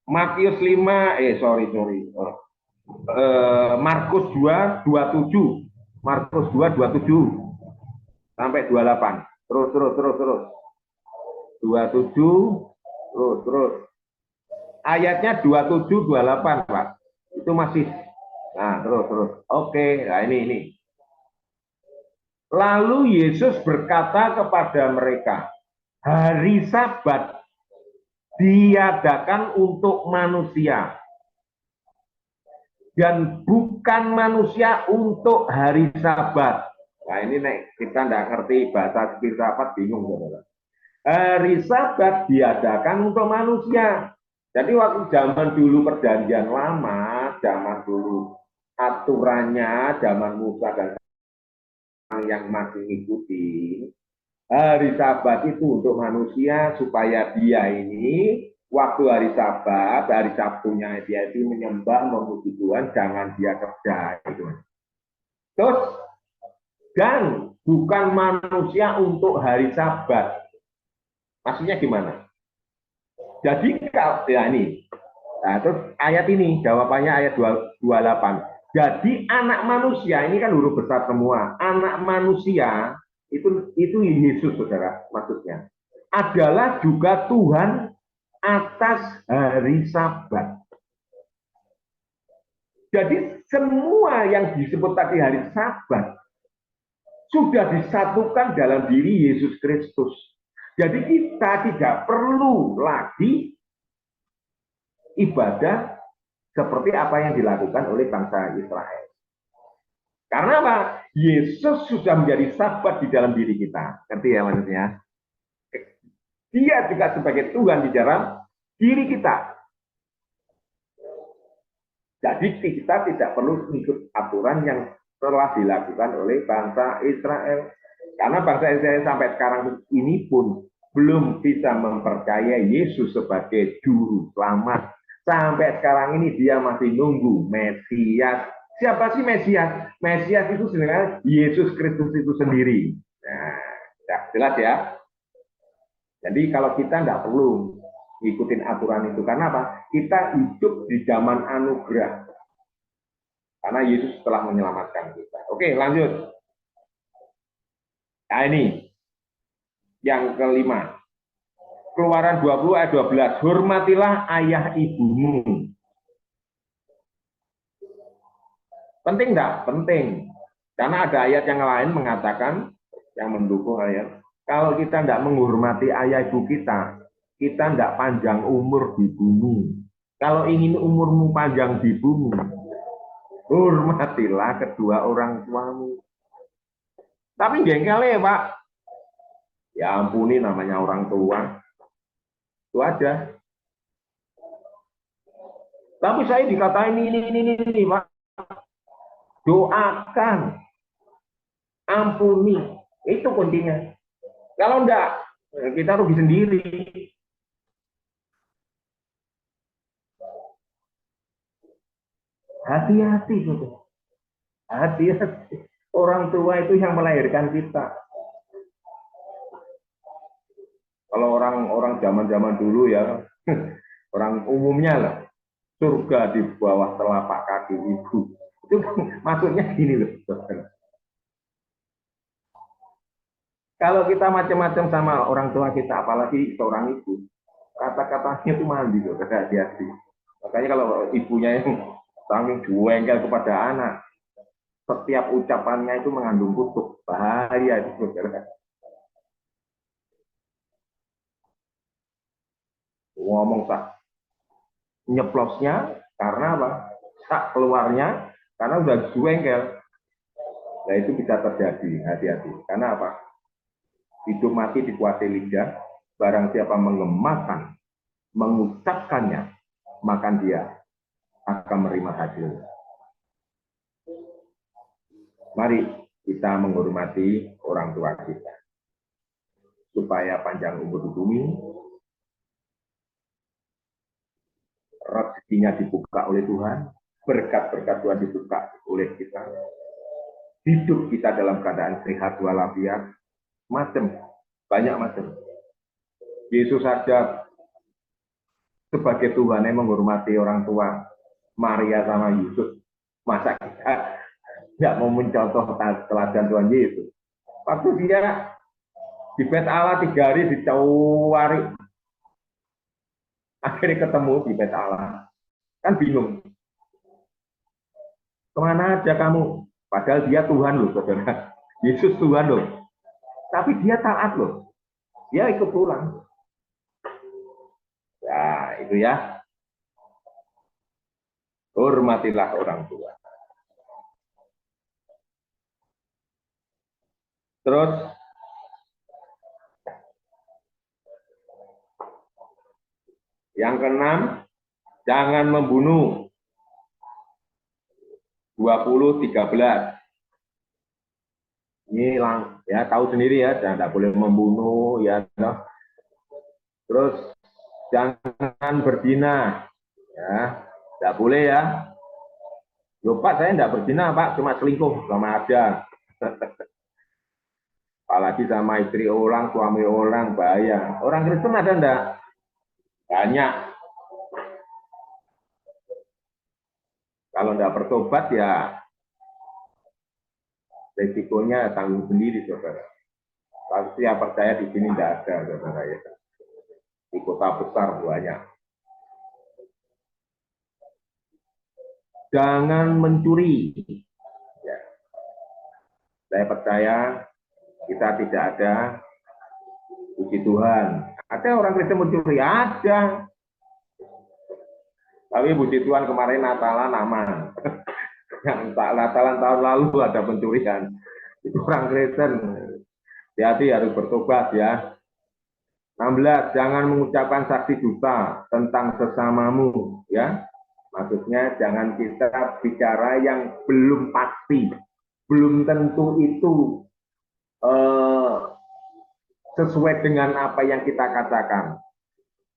[SPEAKER 2] Matius 5, Markus 2, 27. Markus 2, 27 sampai 28. Terus. 27 terus. Ayatnya 27 28, Pak. Itu masih. Nah, terus. Oke, nah ini. Lalu Yesus berkata kepada mereka, hari Sabat diadakan untuk manusia dan bukan manusia untuk hari Sabat. Nah ini kita tidak ngerti bahasa filsafat, bingung, saudara. Hari Sabat diadakan untuk manusia. Jadi waktu zaman dulu perjanjian lama, zaman dulu aturannya, zaman Musa dan yang masih mengikuti, hari Sabat itu untuk manusia supaya dia ini waktu hari Sabat, hari Sabtunya dia itu menyembah, memuji Tuhan, jangan dia kerja. Gitu. Terus, dan bukan manusia untuk hari Sabat. Maksudnya gimana? Jadi kalau ya ini, nah, terus ayat ini jawabannya ayat 28. Jadi anak manusia ini kan huruf besar semua. Anak manusia itu Yesus, saudara, maksudnya adalah juga Tuhan atas hari Sabat. Jadi semua yang disebut tadi hari Sabat sudah disatukan dalam diri Yesus Kristus. Jadi kita tidak perlu lagi ibadah seperti apa yang dilakukan oleh bangsa Israel. Karena apa? Yesus sudah menjadi Sabat di dalam diri kita. Ngerti ya maksudnya? Dia juga sebagai Tuhan di dalam diri kita. Jadi kita tidak perlu ikut aturan yang telah dilakukan oleh bangsa Israel. Karena bangsa Israel sampai sekarang ini pun belum bisa mempercayai Yesus sebagai juru selamat. Sampai sekarang ini dia masih nunggu Mesias. Siapa sih Mesias? Mesias itu sebenarnya Yesus Kristus itu sendiri. Nah, ya, jelas ya. Jadi kalau kita nggak perlu ngikutin aturan itu. Karena apa? Kita hidup di zaman anugerah. Karena Yesus telah menyelamatkan kita. Oke, lanjut. Nah ini, yang kelima. Keluaran 20 ayat 12. Hormatilah ayah ibumu. Penting enggak? Penting. Karena ada ayat yang lain mengatakan, yang mendukung ayat, kalau kita enggak menghormati ayah ibu kita enggak panjang umur di bumi. Kalau ingin umurmu panjang di bumi, hormatilah kedua orang tuamu. Tapi jengkel ya Pak. Ya ampuni namanya orang tua. Itu aja. Tapi saya dikatain ini Pak. Doakan. Ampuni. Itu kuncinya. Kalau enggak, kita rugi sendiri. Hati-hati, saudara. Hati-hati. Orang tua itu yang melahirkan kita. Kalau orang zaman-zaman dulu ya, orang umumnya lah, surga di bawah telapak kaki ibu. Itu maksudnya gini loh, saudara. Kalau kita macam-macam sama orang tua kita, apalagi seorang ibu, kata-katanya itu mandi loh, hati-hati. Makanya kalau ibunya yang saking juengkel kepada anak, setiap ucapannya itu mengandung kutuk, bahaya itu, saudara. Ngomong tak nyeplosnya karena apa? Tak keluarnya karena udah juengkel. Nah itu bisa terjadi, hati-hati. Karena apa? Hidup mati dikuasai lidah, barang siapa mengemakan, mengucapkannya, maka dia akan menerima hasil. Mari kita menghormati orang tua kita. Supaya panjang umur di bumi, rezekinya dibuka oleh Tuhan, berkat-berkat Tuhan dibuka oleh kita, hidup kita dalam keadaan sehat walafiat, banyak macam. Yesus saja sebagai Tuhan yang menghormati orang tua, Maria sama Yusuf, masa kita tidak mau mencontoh teladan Tuhan Yesus? Waktu dia di bait Allah 3 hari dicawari, akhirnya ketemu di bait Allah, kan bingung. Kemana aja kamu? Padahal dia Tuhan loh, saudara. Yesus Tuhan loh. Tapi dia taat loh. Dia ikut pulang. Nah, itu ya. Hormatilah orang tua. Terus, yang keenam, jangan membunuh. 20:13. Ini ya tahu sendiri ya, tidak boleh membunuh ya. Terus jangan berzina, ya, tidak boleh ya. Loh Pak, saya tidak berzina Pak, cuma selingkuh sama ada. Apalagi sama istri orang, suami orang, bahaya. Orang Kristen ada enggak? Banyak. Kalau enggak bertobat ya resikonya tanggung sendiri, saudara. Pasti yang percaya di sini enggak ada, saudara ya. Di kota besar banyak. Jangan mencuri. Ya. Saya percaya kita tidak ada, puji Tuhan. Ada orang Kristen mencuri, ada. Tapi puji Tuhan kemarin Natalan aman. Natalan tahun lalu ada pencurian. Itu orang Kristen. Hati-hati harus bertobat ya. 16, jangan mengucapkan saksi dusta tentang sesamamu, ya. Maksudnya jangan kita bicara yang belum pasti, belum tentu itu sesuai dengan apa yang kita katakan.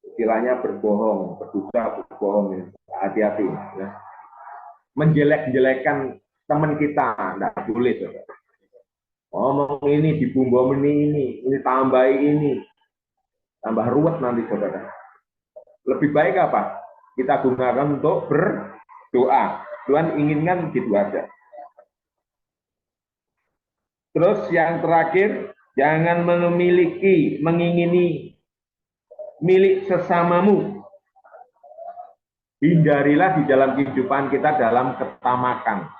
[SPEAKER 2] Istilahnya berbohong, berdusta, berbohong, hati-hati. Ya. Menjelek-jelekan teman kita, tidak boleh. Saudara. Ngomong ini, dibumbom ini tambahi ini. Tambah ruwet nanti, saudara. Lebih baik apa? Kita gunakan untuk berdoa. Tuhan inginkan gitu aja. Terus yang terakhir, jangan mengingini milik sesamamu. Hindarilah di dalam kehidupan kita dalam ketamakan.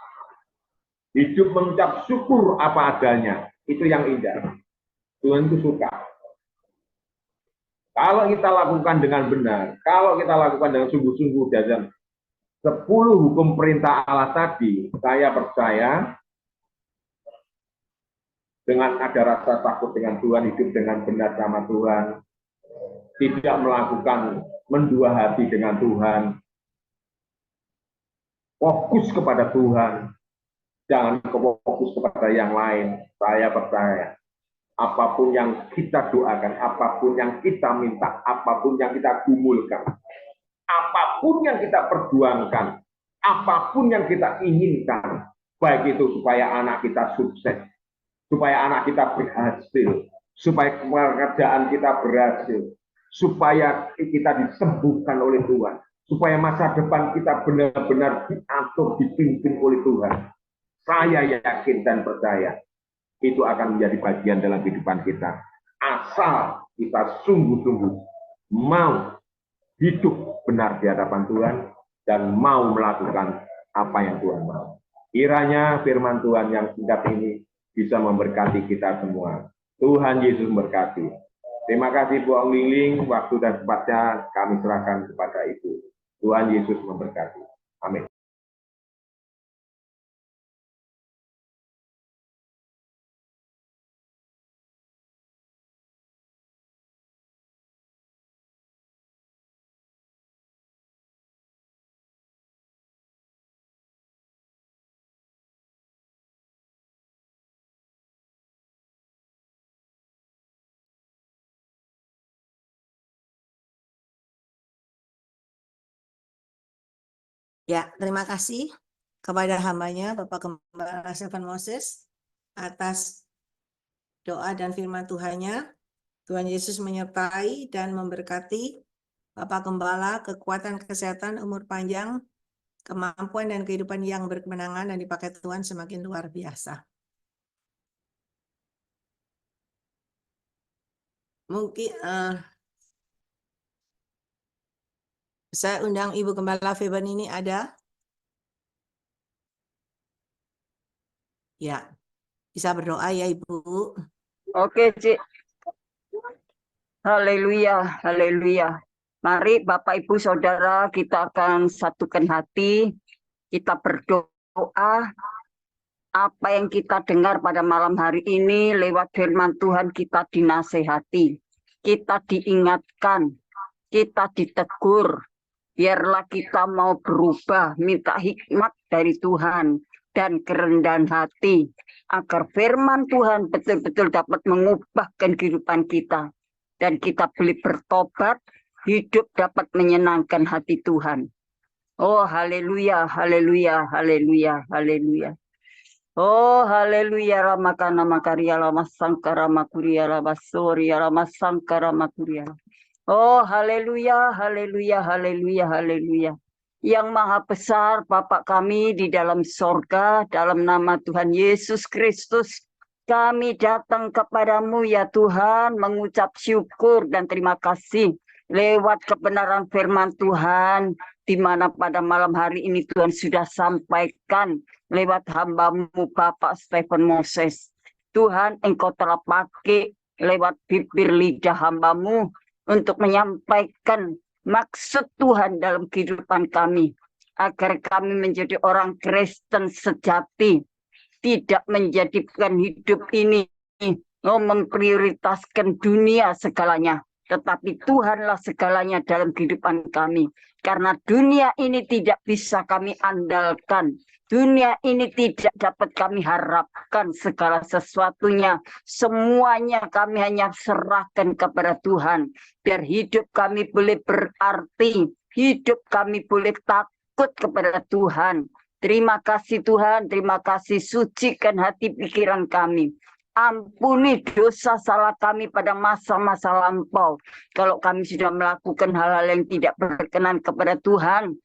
[SPEAKER 2] Hidup mengucap syukur apa adanya. Itu yang indah. Tuhan itu suka. Kalau kita lakukan dengan benar, kalau kita lakukan dengan sungguh-sungguh dan 10 hukum perintah Allah tadi, saya percaya dengan ada rasa takut dengan Tuhan, hidup dengan benar sama Tuhan, tidak melakukan mendua hati dengan Tuhan, fokus kepada Tuhan, jangan fokus kepada yang lain. Saya percaya apapun yang kita doakan, apapun yang kita minta, apapun yang kita gumulkan, apapun yang kita perjuangkan, apapun yang kita inginkan, baik itu supaya anak kita sukses, supaya anak kita berhasil, supaya pekerjaan kita berhasil, supaya kita disembuhkan oleh Tuhan, supaya masa depan kita benar-benar diatur, dipimpin oleh Tuhan. Saya yakin dan percaya itu akan menjadi bagian dalam kehidupan kita. Asal kita sungguh-sungguh mau hidup benar di hadapan Tuhan dan mau melakukan apa yang Tuhan mau. Kiranya firman Tuhan yang singkat ini bisa memberkati kita semua. Tuhan Yesus memberkati. Terima kasih Bu Ong Liling, waktu dan tempatnya kami serahkan kepada Ibu. Tuhan Yesus memberkati. Amin.
[SPEAKER 1] Ya, terima kasih kepada hambanya Bapak Gembala Stephen Moses atas doa dan firman Tuhannya. Tuhan Yesus menyertai dan memberkati Bapak Gembala, kekuatan, kesehatan, umur panjang, kemampuan dan kehidupan yang berkemenangan dan dipakai Tuhan semakin luar biasa. Mungkin saya undang Ibu Gembala Feben ini ada? Ya, bisa berdoa ya Ibu.
[SPEAKER 3] Oke, Cik. Haleluya, haleluya. Mari Bapak Ibu Saudara, kita akan satukan hati, kita berdoa. Apa yang kita dengar pada malam hari ini lewat firman Tuhan, kita dinasehati, kita diingatkan, kita ditegur. Biarlah kita mau berubah, minta hikmat dari Tuhan dan kerendahan hati, agar firman Tuhan betul-betul dapat mengubahkan kehidupan kita. Dan kita boleh bertobat, hidup dapat menyenangkan hati Tuhan. Oh, haleluya, haleluya, haleluya, haleluya. Oh, haleluya, ramakana makaria, ramasangkara makuria, rabasoria, ramasangkara makuria. Oh, haleluya, haleluya, haleluya, haleluya. Yang maha besar Bapa kami di dalam sorga, dalam nama Tuhan Yesus Kristus, kami datang kepadamu ya Tuhan, mengucap syukur dan terima kasih lewat kebenaran firman Tuhan, di mana pada malam hari ini Tuhan sudah sampaikan lewat hamba-Mu Bapak Stephen Moses. Tuhan, Engkau telah pakai lewat bibir lidah hamba-Mu untuk menyampaikan maksud Tuhan dalam kehidupan kami, agar kami menjadi orang Kristen sejati, tidak menjadikan hidup ini memprioritaskan dunia segalanya, tetapi Tuhanlah segalanya dalam kehidupan kami. Karena dunia ini tidak bisa kami andalkan. Dunia ini tidak dapat kami harapkan segala sesuatunya. Semuanya kami hanya serahkan kepada Tuhan. Biar hidup kami boleh berarti, hidup kami boleh takut kepada Tuhan. Terima kasih Tuhan, terima kasih, sucikan hati pikiran kami. Ampuni dosa salah kami pada masa-masa lampau. Kalau kami sudah melakukan hal-hal yang tidak berkenan kepada Tuhan,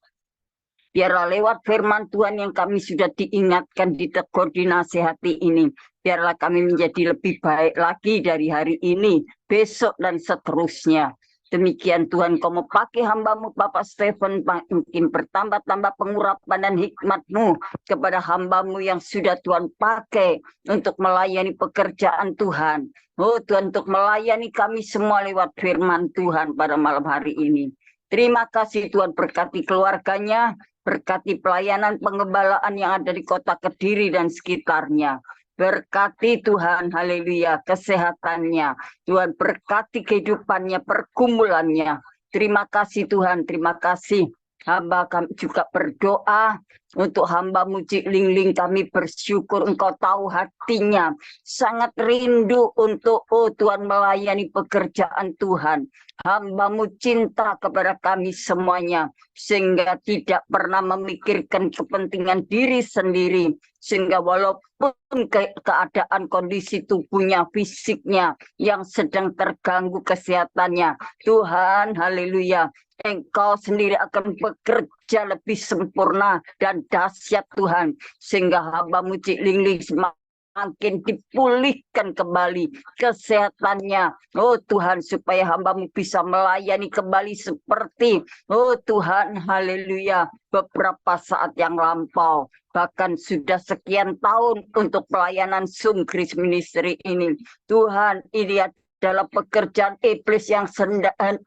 [SPEAKER 3] biarlah lewat firman Tuhan yang kami sudah diingatkan, ditegur, dinasihati ini, biarlah kami menjadi lebih baik lagi dari hari ini, besok, dan seterusnya. Demikian Tuhan, Kau mau pakai hamba-Mu Bapak Stephen, mungkin bertambah-tambah pengurapan dan hikmat-Mu kepada hamba-Mu yang sudah Tuhan pakai untuk melayani pekerjaan Tuhan. Oh Tuhan, untuk melayani kami semua lewat firman Tuhan pada malam hari ini. Terima kasih Tuhan, berkati keluarganya, berkati pelayanan pengembalaan yang ada di kota Kediri dan sekitarnya. Berkati Tuhan, haleluya, kesehatannya. Tuhan berkati kehidupannya, pergumulannya. Terima kasih Tuhan, terima kasih. Hamba kami juga berdoa untuk hamba-Mu Cik Ling, kami bersyukur Engkau tahu hatinya. Sangat rindu untuk, oh Tuhan, melayani pekerjaan Tuhan. Hamba-Mu cinta kepada kami semuanya, sehingga tidak pernah memikirkan kepentingan diri sendiri. Sehingga walaupun keadaan kondisi tubuhnya, fisiknya yang sedang terganggu kesehatannya, Tuhan, haleluya, Engkau sendiri akan bekerja lebih sempurna dan dahsyat Tuhan. Sehingga hamba-Mu Cik Ling semakin dipulihkan kembali kesehatannya. Oh Tuhan, supaya hamba-Mu bisa melayani kembali seperti, oh Tuhan, haleluya, beberapa saat yang lampau. Bahkan sudah sekian tahun untuk pelayanan Zoom Grace Ministry ini. Tuhan, ini adalah pekerjaan iblis yang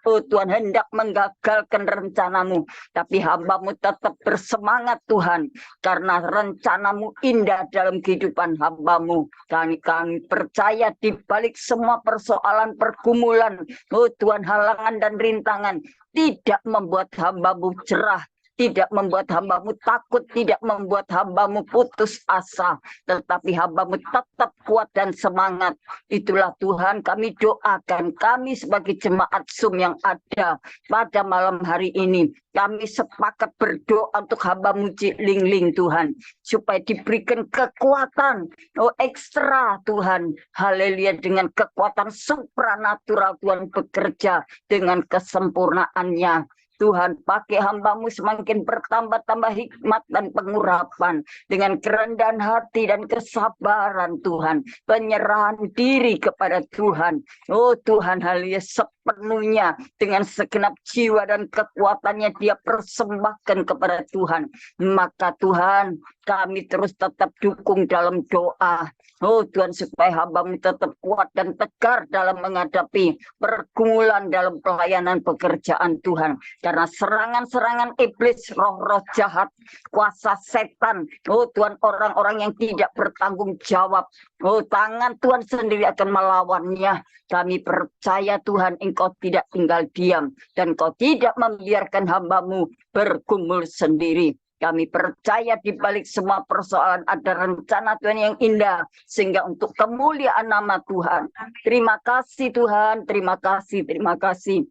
[SPEAKER 3] oh Tuhan, hendak menggagalkan rencana-Mu. Tapi hamba-Mu tetap bersemangat Tuhan, karena rencana-Mu indah dalam kehidupan hamba-Mu. Kami percaya di balik semua persoalan, pergumulan, oh Tuhan, halangan dan rintangan, tidak membuat hamba-Mu jerah, tidak membuat hamba-Mu takut, tidak membuat hamba-Mu putus asa, tetapi hamba-Mu tetap kuat dan semangat. Itulah Tuhan, kami doakan, kami sebagai jemaat Zoom yang ada pada malam hari ini, kami sepakat berdoa untuk hamba-Mu Cik Ling Tuhan, supaya diberikan kekuatan, oh ekstra Tuhan, haleluya, dengan kekuatan supranatural Tuhan bekerja dengan kesempurnaannya. Tuhan, pakai hamba-Mu semakin bertambah-tambah hikmat dan pengurapan, dengan kerendahan hati dan kesabaran Tuhan, penyerahan diri kepada Tuhan. Oh Tuhan, haleluya, sepenuhnya dengan segenap jiwa dan kekuatannya dia persembahkan kepada Tuhan. Maka Tuhan, kami terus tetap dukung dalam doa. Oh Tuhan, supaya hamba-Mu tetap kuat dan tegar dalam menghadapi pergumulan dalam pelayanan pekerjaan Tuhan. Karena serangan-serangan iblis, roh-roh jahat, kuasa setan, oh Tuhan, orang-orang yang tidak bertanggung jawab, oh tangan Tuhan sendiri akan melawannya. Kami percaya Tuhan, Engkau tidak tinggal diam, dan Engkau tidak membiarkan hamba-Mu bergumul sendiri. Kami percaya di balik semua persoalan ada rencana Tuhan yang indah, sehingga untuk kemuliaan nama Tuhan. Terima kasih Tuhan, terima kasih, terima kasih.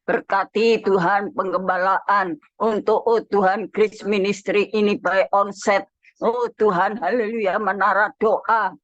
[SPEAKER 3] Berkati Tuhan penggembalaan untuk, oh Tuhan, Grace Ministry ini by onset. Oh Tuhan, haleluya, menara doa.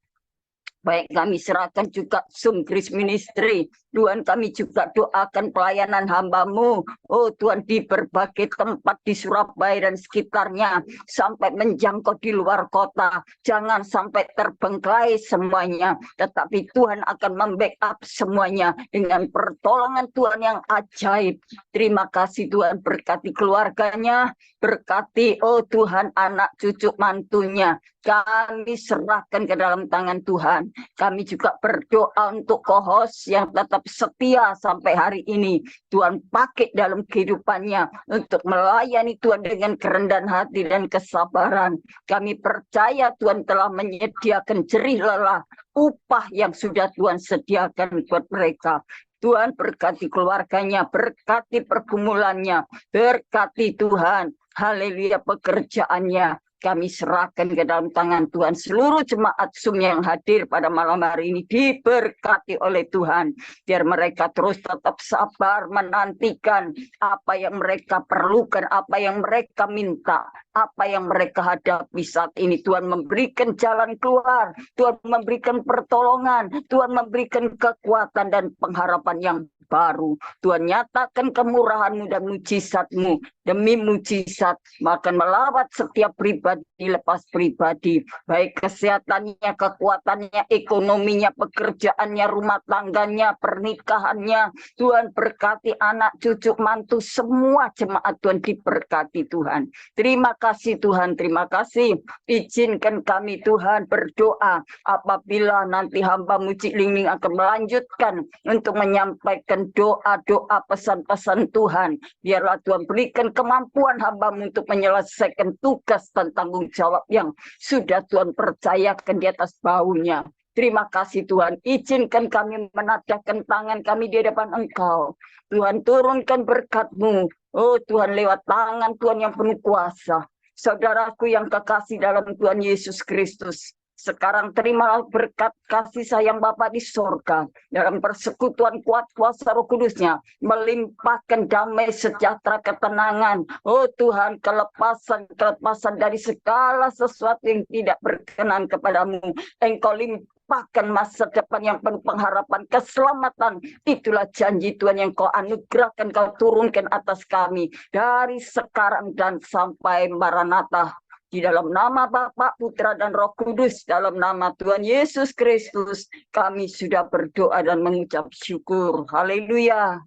[SPEAKER 3] Baik, kami serahkan juga Zoom Grace Ministry. Tuhan, kami juga doakan pelayanan hamba-Mu, oh Tuhan, di berbagai tempat di Surabaya dan sekitarnya, sampai menjangkau di luar kota. Jangan sampai terbengkalai semuanya, tetapi Tuhan akan membackup semuanya dengan pertolongan Tuhan yang ajaib. Terima kasih Tuhan, berkati keluarganya, berkati, oh Tuhan, anak cucu mantunya. Kami serahkan ke dalam tangan Tuhan. Kami juga berdoa untuk co-host yang tetap setia sampai hari ini. Tuhan pakai dalam kehidupannya untuk melayani Tuhan dengan kerendahan hati dan kesabaran. Kami percaya Tuhan telah menyediakan jerih lelah upah yang sudah Tuhan sediakan buat mereka. Tuhan berkati keluarganya, berkati pergumulannya, berkati Tuhan. Haleluya, pekerjaannya. Kami serahkan ke dalam tangan Tuhan. Seluruh jemaat Zoom yang hadir pada malam hari ini diberkati oleh Tuhan. Biar mereka terus tetap sabar menantikan apa yang mereka perlukan, apa yang mereka minta, apa yang mereka hadapi saat ini. Tuhan memberikan jalan keluar, Tuhan memberikan pertolongan, Tuhan memberikan kekuatan dan pengharapan yang baru. Tuhan nyatakan kemurahan-Mu dan mujizat-Mu. Demi mujizat, makan melawat setiap pribadi lepas pribadi, baik kesehatannya, kekuatannya, ekonominya, pekerjaannya, rumah tangganya, pernikahannya. Tuhan berkati anak, cucu, mantu, semua jemaat Tuhan diberkati Tuhan. Terima kasih Tuhan, terima kasih. Izinkan kami Tuhan berdoa apabila nanti hamba-Mu Cik Ling akan melanjutkan untuk menyampaikan doa-doa pesan-pesan Tuhan. Biarlah Tuhan berikan kemampuan hamba-Mu untuk menyelesaikan tugas dan tanggung jawab yang sudah Tuhan percayakan di atas bahunya. Terima kasih Tuhan, izinkan kami menadahkan tangan kami di hadapan Engkau. Tuhan turunkan berkat-Mu. Oh Tuhan, lewat tangan Tuhan yang penuh kuasa. Saudaraku yang kekasih dalam Tuhan Yesus Kristus, sekarang terimalah berkat kasih sayang Bapa di sorga. Dalam persekutuan kuat kuasa Roh Kudusnya, melimpahkan damai, sejahtera, ketenangan. Oh Tuhan, kelepasan dari segala sesuatu yang tidak berkenan kepadamu. Engkau limpahkan masa depan yang penuh pengharapan, keselamatan. Itulah janji Tuhan yang Kau anugerahkan, Kau turunkan atas kami. Dari sekarang dan sampai Maranatha. Di dalam nama Bapa, Putra, dan Roh Kudus, dalam nama Tuhan Yesus Kristus, kami sudah berdoa dan mengucap syukur. Haleluya.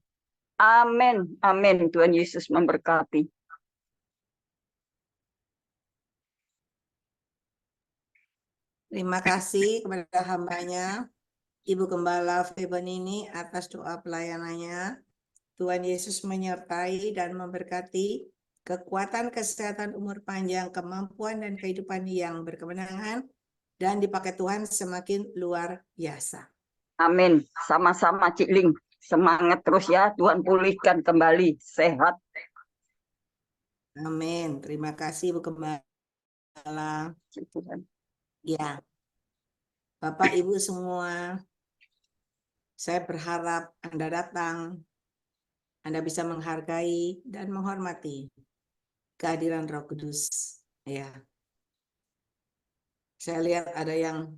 [SPEAKER 3] Amin. Amin. Tuhan Yesus memberkati.
[SPEAKER 1] Terima kasih kepada hambanya, Ibu Gembala Feben ini atas doa pelayanannya. Tuhan Yesus menyertai dan memberkati kekuatan, kesehatan, umur panjang, kemampuan, dan kehidupan yang berkemenangan, dan dipakai Tuhan semakin luar biasa.
[SPEAKER 3] Amin. Sama-sama Cik Ling. Semangat terus ya. Tuhan pulihkan kembali. Sehat.
[SPEAKER 1] Amin. Terima kasih Bu Gembala.
[SPEAKER 3] Tuhan.
[SPEAKER 1] Ya, Bapak Ibu semua, saya berharap Anda datang, Anda bisa menghargai dan menghormati kehadiran Roh Kudus. Ya, saya lihat ada yang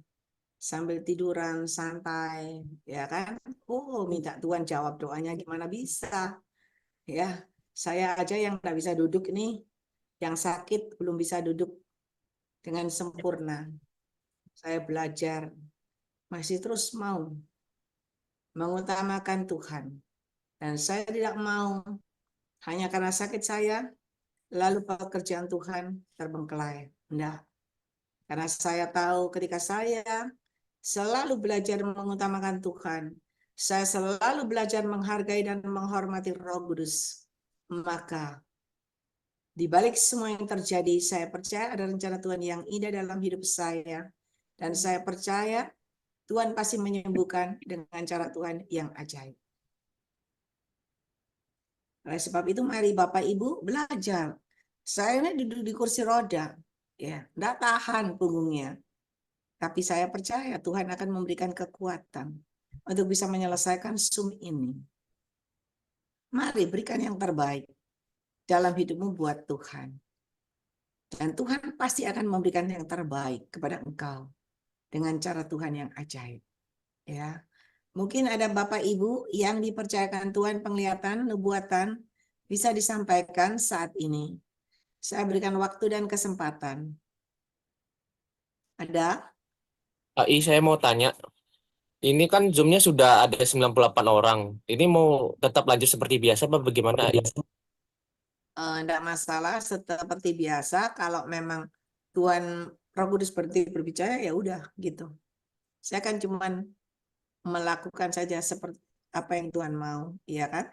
[SPEAKER 1] sambil tiduran santai, ya kan? Oh, minta Tuhan jawab doanya, gimana bisa? Ya, saya aja yang nggak bisa duduk nih, yang sakit belum bisa duduk dengan sempurna. Saya belajar, masih terus mau mengutamakan Tuhan. Dan saya tidak mau hanya karena sakit saya, lalu pekerjaan Tuhan terbengkelai. Enggak. Karena saya tahu ketika saya selalu belajar mengutamakan Tuhan, saya selalu belajar menghargai dan menghormati Roh Kudus, maka di balik semua yang terjadi, saya percaya ada rencana Tuhan yang indah dalam hidup saya. Dan saya percaya Tuhan pasti menyembuhkan dengan cara Tuhan yang ajaib. Oleh sebab itu, mari Bapak Ibu belajar. Saya ini duduk di kursi roda, ya, enggak tahan punggungnya. Tapi saya percaya Tuhan akan memberikan kekuatan untuk bisa menyelesaikan Zoom ini. Mari berikan yang terbaik dalam hidupmu buat Tuhan. Dan Tuhan pasti akan memberikan yang terbaik kepada engkau dengan cara Tuhan yang ajaib. Ya. Mungkin ada Bapak Ibu yang dipercayakan Tuhan penglihatan, nubuatan, bisa disampaikan saat ini. Saya berikan waktu dan kesempatan. Ada?
[SPEAKER 4] Saya mau tanya, ini kan Zoom-nya sudah ada 98 orang. Ini mau tetap lanjut seperti biasa apa bagaimana?
[SPEAKER 1] Enggak masalah, seperti biasa. Kalau memang Tuhan Roh Kudus berbicara, ya udah gitu. Saya kan cuman melakukan saja seperti apa yang Tuhan mau, iya kan?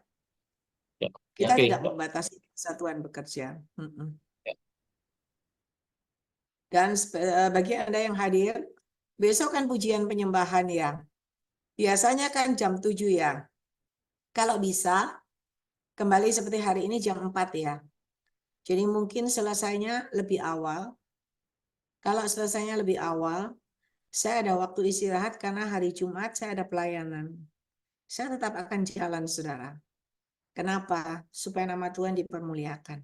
[SPEAKER 4] Ya.
[SPEAKER 1] Kita
[SPEAKER 4] Oke.
[SPEAKER 1] tidak membatasi kesatuan bekerja.
[SPEAKER 4] Ya.
[SPEAKER 1] Dan bagi Anda yang hadir, besok kan pujian penyembahan ya. Biasanya kan jam 7 ya. Kalau bisa, kembali seperti hari ini jam 4 ya. Jadi mungkin selesainya lebih awal. Kalau selesainya lebih awal, saya ada waktu istirahat karena hari Jumat saya ada pelayanan. Saya tetap akan jalan, saudara. Kenapa? Supaya nama Tuhan dipermuliakan.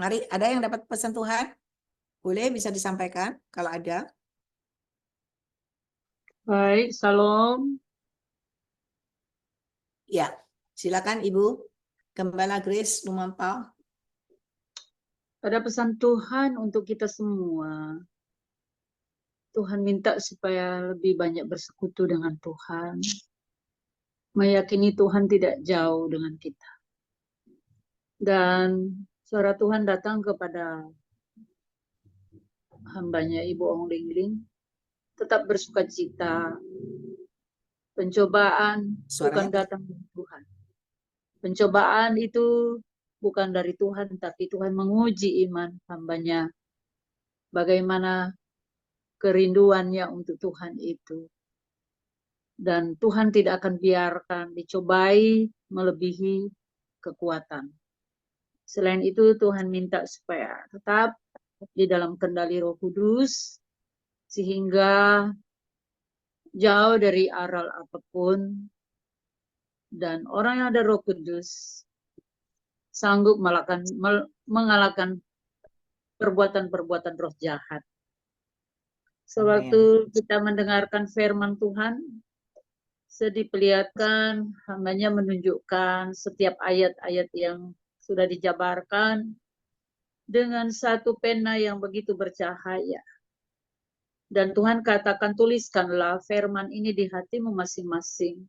[SPEAKER 1] Mari, ada yang dapat pesan Tuhan? Boleh bisa disampaikan kalau ada.
[SPEAKER 5] Baik, Salam.
[SPEAKER 1] Ya, silakan Ibu. Gembala Grace Lumampau.
[SPEAKER 5] Ada pesan Tuhan untuk kita semua. Tuhan minta supaya lebih banyak bersekutu dengan Tuhan. Meyakini Tuhan tidak jauh dengan kita. Dan suara Tuhan datang kepada hambanya Ibu Ong Ling Ling. Tetap bersukacita. Pencobaan bukan
[SPEAKER 1] Suaranya
[SPEAKER 5] datang dari Tuhan. Pencobaan itu bukan dari Tuhan, tapi Tuhan menguji iman hambanya. Bagaimana kerinduannya untuk Tuhan itu. Dan Tuhan tidak akan biarkan dicobai melebihi kekuatan. Selain itu Tuhan minta supaya tetap di dalam kendali Roh Kudus, sehingga jauh dari aral apapun, dan orang yang ada Roh Kudus sanggup mengalahkan perbuatan-perbuatan roh jahat. Sewaktu kita mendengarkan firman Tuhan, diperlihatkan hambanya menunjukkan setiap ayat-ayat yang sudah dijabarkan dengan satu pena yang begitu bercahaya. Dan Tuhan katakan, tuliskanlah firman ini di hatimu masing-masing.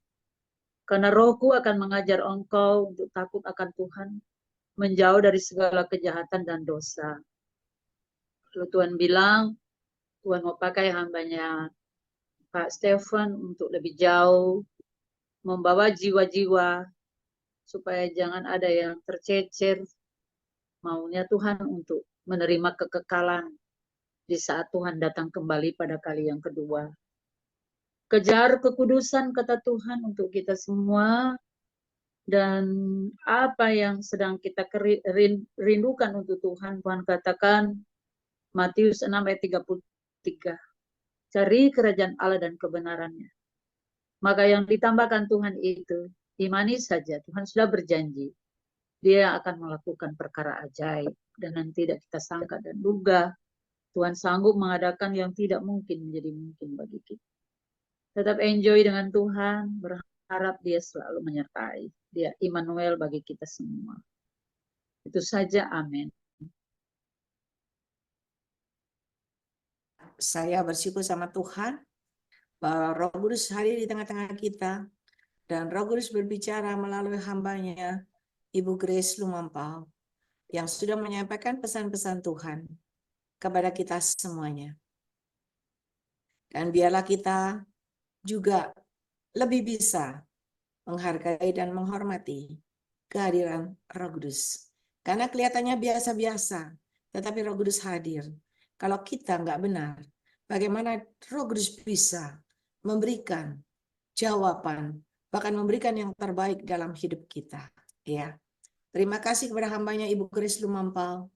[SPEAKER 5] Karena Rohku akan mengajar engkau untuk takut akan Tuhan, menjauh dari segala kejahatan dan dosa. Lalu Tuhan bilang, Tuhan mau pakai hambanya Pak Stephen untuk lebih jauh, membawa jiwa-jiwa supaya jangan ada yang tercecer. Maunya Tuhan untuk menerima kekekalan di saat Tuhan datang kembali pada kali yang kedua. Kejar kekudusan kata Tuhan untuk kita semua, dan apa yang sedang kita rindukan untuk Tuhan, Tuhan katakan Matius 6 ayat 33, cari kerajaan Allah dan kebenarannya. Maka yang ditambahkan Tuhan itu, imani saja, Tuhan sudah berjanji. Dia akan melakukan perkara ajaib dan yang tidak kita sangka dan duga. Tuhan sanggup mengadakan yang tidak mungkin menjadi mungkin bagi kita. Tetap enjoy dengan Tuhan, berharap dia selalu menyertai. Dia Immanuel bagi kita semua. Itu saja, amin.
[SPEAKER 1] saya bersyukur sama Tuhan bahwa Roh Kudus hadir di tengah-tengah kita dan Roh Kudus berbicara melalui hambanya Ibu Grace Lumampau yang sudah menyampaikan pesan-pesan Tuhan kepada kita semuanya. Dan biarlah kita juga lebih bisa menghargai dan menghormati kehadiran Roh Kudus. Karena kelihatannya biasa-biasa, tetapi Roh Kudus hadir. Kalau kita nggak benar, bagaimana Roh Kudus bisa memberikan jawaban, bahkan memberikan yang terbaik dalam hidup kita. Ya, terima kasih kepada hambanya Ibu Grace Lumampau